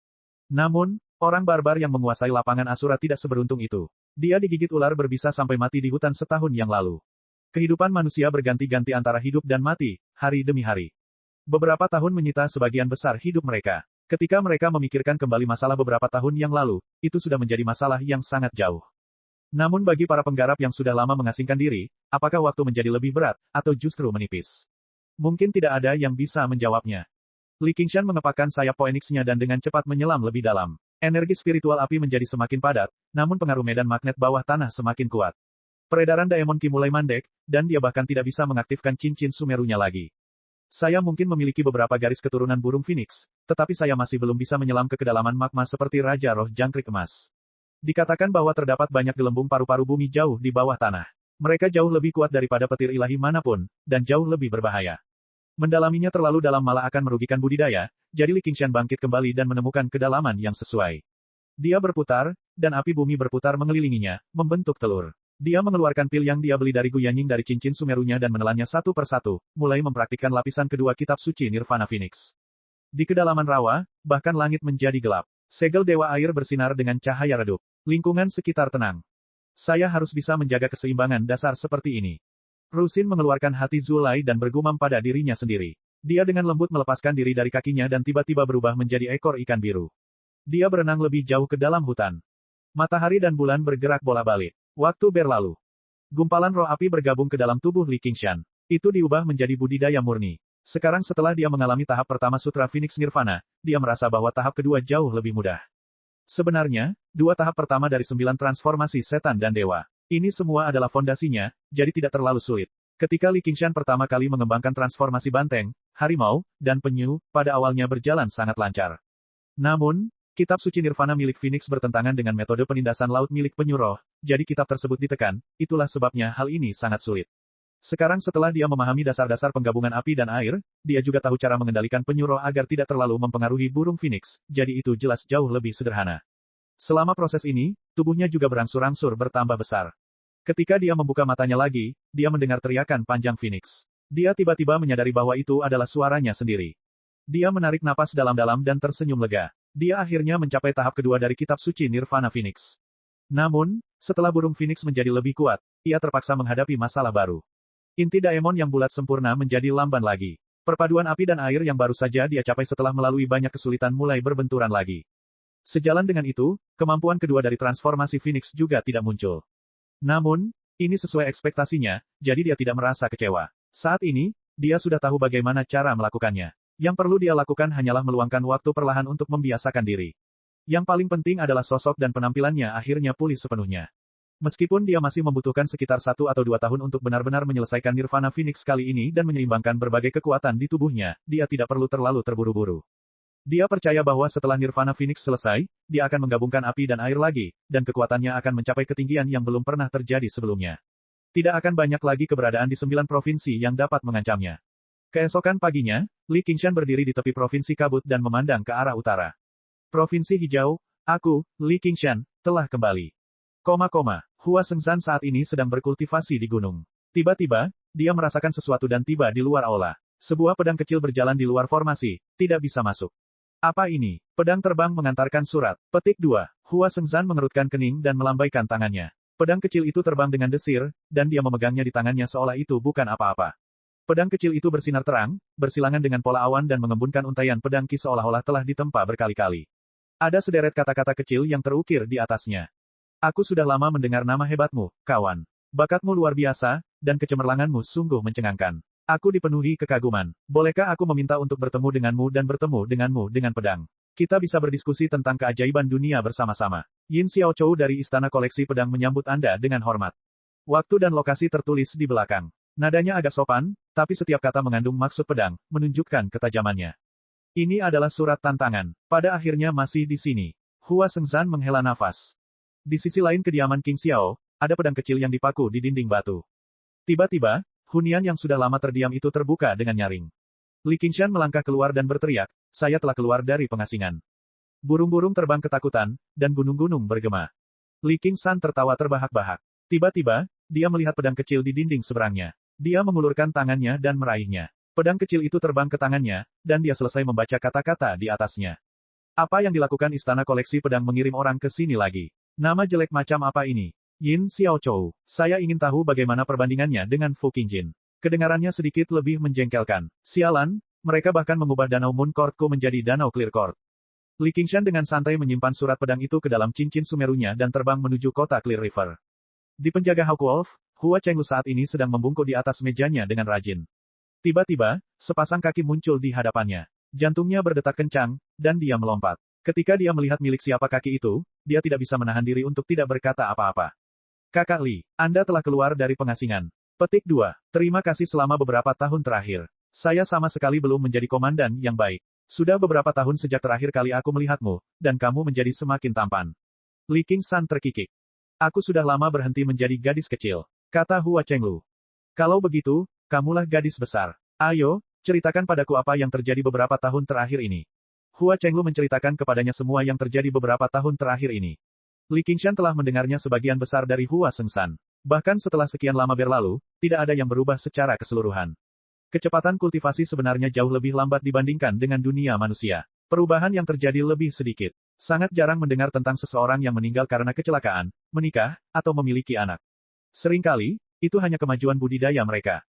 Namun, orang barbar yang menguasai lapangan Asura tidak seberuntung itu. Dia digigit ular berbisa sampai mati di hutan setahun yang lalu. Kehidupan manusia berganti-ganti antara hidup dan mati, hari demi hari. Beberapa tahun menyita sebagian besar hidup mereka. Ketika mereka memikirkan kembali masalah beberapa tahun yang lalu, itu sudah menjadi masalah yang sangat jauh. Namun bagi para penggarap yang sudah lama mengasingkan diri, apakah waktu menjadi lebih berat, atau justru menipis? Mungkin tidak ada yang bisa menjawabnya. Li Qingshan mengepakkan sayap Phoenix-nya dan dengan cepat menyelam lebih dalam. Energi spiritual api menjadi semakin padat, namun pengaruh medan magnet bawah tanah semakin kuat. Peredaran Daemon Ki mulai mandek, dan dia bahkan tidak bisa mengaktifkan cincin Sumerunya lagi. Saya mungkin memiliki beberapa garis keturunan burung Phoenix, tetapi saya masih belum bisa menyelam ke kedalaman magma seperti Raja Roh Jangkrik Emas. Dikatakan bahwa terdapat banyak gelembung paru-paru bumi jauh di bawah tanah. Mereka jauh lebih kuat daripada petir ilahi manapun, dan jauh lebih berbahaya. Mendalaminya terlalu dalam malah akan merugikan budidaya, jadi Li Qingshan bangkit kembali dan menemukan kedalaman yang sesuai. Dia berputar, dan api bumi berputar mengelilinginya, membentuk telur. Dia mengeluarkan pil yang dia beli dari Guyanying dari cincin Sumerunya dan menelannya satu persatu, mulai mempraktikkan lapisan kedua kitab suci Nirvana Phoenix. Di kedalaman rawa, bahkan langit menjadi gelap. Segel Dewa Air bersinar dengan cahaya redup. Lingkungan sekitar tenang. Saya harus bisa menjaga keseimbangan dasar seperti ini. Rusin mengeluarkan hati Zulai dan bergumam pada dirinya sendiri. Dia dengan lembut melepaskan diri dari kakinya dan tiba-tiba berubah menjadi ekor ikan biru. Dia berenang lebih jauh ke dalam hutan. Matahari dan bulan bergerak bola-balik. Waktu berlalu. Gumpalan roh api bergabung ke dalam tubuh Li Qingshan. Itu diubah menjadi budidaya murni. Sekarang setelah dia mengalami tahap pertama Sutra Phoenix Nirvana, dia merasa bahwa tahap kedua jauh lebih mudah. Sebenarnya, dua tahap pertama dari 9 transformasi setan dan dewa. Ini semua adalah fondasinya, jadi tidak terlalu sulit. Ketika Li Qingshan pertama kali mengembangkan transformasi banteng, harimau, dan penyu, pada awalnya berjalan sangat lancar. Namun, kitab suci Nirvana milik Phoenix bertentangan dengan metode penindasan laut milik penyu roh, jadi kitab tersebut ditekan, itulah sebabnya hal ini sangat sulit. Sekarang setelah dia memahami dasar-dasar penggabungan api dan air, dia juga tahu cara mengendalikan penyu roh agar tidak terlalu mempengaruhi burung Phoenix, jadi itu jelas jauh lebih sederhana. Selama proses ini, tubuhnya juga berangsur-angsur bertambah besar. Ketika dia membuka matanya lagi, dia mendengar teriakan panjang Phoenix. Dia tiba-tiba menyadari bahwa itu adalah suaranya sendiri. Dia menarik napas dalam-dalam dan tersenyum lega. Dia akhirnya mencapai tahap kedua dari kitab suci Nirvana Phoenix. Namun, setelah burung Phoenix menjadi lebih kuat, ia terpaksa menghadapi masalah baru. Inti daemon yang bulat sempurna menjadi lamban lagi. Perpaduan api dan air yang baru saja dia capai setelah melalui banyak kesulitan mulai berbenturan lagi. Sejalan dengan itu, kemampuan kedua dari transformasi Phoenix juga tidak muncul. Namun, ini sesuai ekspektasinya, jadi dia tidak merasa kecewa. Saat ini, dia sudah tahu bagaimana cara melakukannya. Yang perlu dia lakukan hanyalah meluangkan waktu perlahan untuk membiasakan diri. Yang paling penting adalah sosok dan penampilannya akhirnya pulih sepenuhnya. Meskipun dia masih membutuhkan sekitar 1 atau 2 tahun untuk benar-benar menyelesaikan Nirvana Phoenix kali ini dan menyeimbangkan berbagai kekuatan di tubuhnya, dia tidak perlu terlalu terburu-buru. Dia percaya bahwa setelah Nirvana Phoenix selesai, dia akan menggabungkan api dan air lagi, dan kekuatannya akan mencapai ketinggian yang belum pernah terjadi sebelumnya. Tidak akan banyak lagi keberadaan di 9 provinsi yang dapat mengancamnya. Keesokan paginya, Li Qingshan berdiri di tepi provinsi kabut dan memandang ke arah utara. Provinsi hijau, aku, Li Qingshan, telah kembali. Hua Sengzan saat ini sedang berkultivasi di gunung. Tiba-tiba, dia merasakan sesuatu dan tiba di luar aula. Sebuah pedang kecil berjalan di luar formasi, tidak bisa masuk. Apa ini? Pedang terbang mengantarkan surat. Petik 2. Hua Sengzan mengerutkan kening dan melambaikan tangannya. Pedang kecil itu terbang dengan desir, dan dia memegangnya di tangannya seolah itu bukan apa-apa. Pedang kecil itu bersinar terang, bersilangan dengan pola awan dan mengembunkan untaian pedang Qi seolah-olah telah ditempa berkali-kali. Ada sederet kata-kata kecil yang terukir di atasnya. Aku sudah lama mendengar nama hebatmu, kawan. Bakatmu luar biasa, dan kecemerlanganmu sungguh mencengangkan. Aku dipenuhi kekaguman. Bolehkah aku meminta untuk bertemu denganmu dan bertemu denganmu dengan pedang? Kita bisa berdiskusi tentang keajaiban dunia bersama-sama. Yin Xiaochou dari Istana Koleksi Pedang menyambut Anda dengan hormat. Waktu dan lokasi tertulis di belakang. Nadanya agak sopan, tapi setiap kata mengandung maksud pedang, menunjukkan ketajamannya. Ini adalah surat tantangan. Pada akhirnya masih di sini. Hua Sengzan menghela nafas. Di sisi lain kediaman King Xiao, ada pedang kecil yang dipaku di dinding batu. Tiba-tiba, hunian yang sudah lama terdiam itu terbuka dengan nyaring. Li Qingshan melangkah keluar dan berteriak, saya telah keluar dari pengasingan. Burung-burung terbang ketakutan, dan gunung-gunung bergema. Li Qingshan tertawa terbahak-bahak. Tiba-tiba, dia melihat pedang kecil di dinding seberangnya. Dia mengulurkan tangannya dan meraihnya. Pedang kecil itu terbang ke tangannya, dan dia selesai membaca kata-kata di atasnya. Apa yang dilakukan Istana Koleksi Pedang mengirim orang ke sini lagi? Nama jelek macam apa ini? Yin Xiaochou. Saya ingin tahu bagaimana perbandingannya dengan Fu Qingjin. Kedengarannya sedikit lebih menjengkelkan. Sialan, mereka bahkan mengubah danau Moon Courtku menjadi danau Clear Court. Li Qingshan dengan santai menyimpan surat pedang itu ke dalam cincin sumerunya dan terbang menuju kota Clear River. Di penjaga Hawk Wolf, Hua Chenglu saat ini sedang membungkuk di atas mejanya dengan rajin. Tiba-tiba, sepasang kaki muncul di hadapannya. Jantungnya berdetak kencang, dan dia melompat. Ketika dia melihat milik siapa kaki itu, dia tidak bisa menahan diri untuk tidak berkata apa-apa. Kakak Li, Anda telah keluar dari pengasingan. Petik 2. Terima kasih selama beberapa tahun terakhir. Saya sama sekali belum menjadi komandan yang baik. Sudah beberapa tahun sejak terakhir kali aku melihatmu, dan kamu menjadi semakin tampan. Li Qingshan terkikik. Aku sudah lama berhenti menjadi gadis kecil, kata Hua Chenglu. Kalau begitu, kamulah gadis besar. Ayo, ceritakan padaku apa yang terjadi beberapa tahun terakhir ini. Hua Chenglu menceritakan kepadanya semua yang terjadi beberapa tahun terakhir ini. Li Qingshan telah mendengarnya sebagian besar dari Hua Sengzan. Bahkan setelah sekian lama berlalu, tidak ada yang berubah secara keseluruhan. Kecepatan kultivasi sebenarnya jauh lebih lambat dibandingkan dengan dunia manusia. Perubahan yang terjadi lebih sedikit. Sangat jarang mendengar tentang seseorang yang meninggal karena kecelakaan, menikah, atau memiliki anak. Seringkali, itu hanya kemajuan budidaya mereka.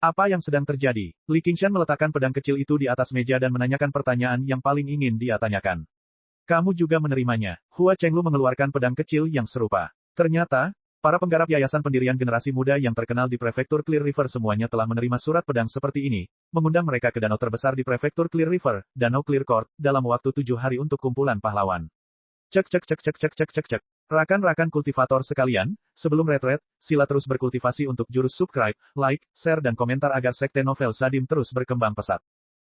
Apa yang sedang terjadi? Li Qingshan meletakkan pedang kecil itu di atas meja dan menanyakan pertanyaan yang paling ingin dia tanyakan. Kamu juga menerimanya. Hua Chenglu mengeluarkan pedang kecil yang serupa. Ternyata, para penggarap yayasan pendirian generasi muda yang terkenal di prefektur Clear River semuanya telah menerima surat pedang seperti ini, mengundang mereka ke danau terbesar di prefektur Clear River, Danau Clear Court, dalam waktu 7 hari untuk kumpulan pahlawan. Cek. Rakan-rakan kultivator sekalian, sebelum retret, sila terus berkultivasi untuk jurus subscribe, like, share dan komentar agar sekte novel Sadim terus berkembang pesat.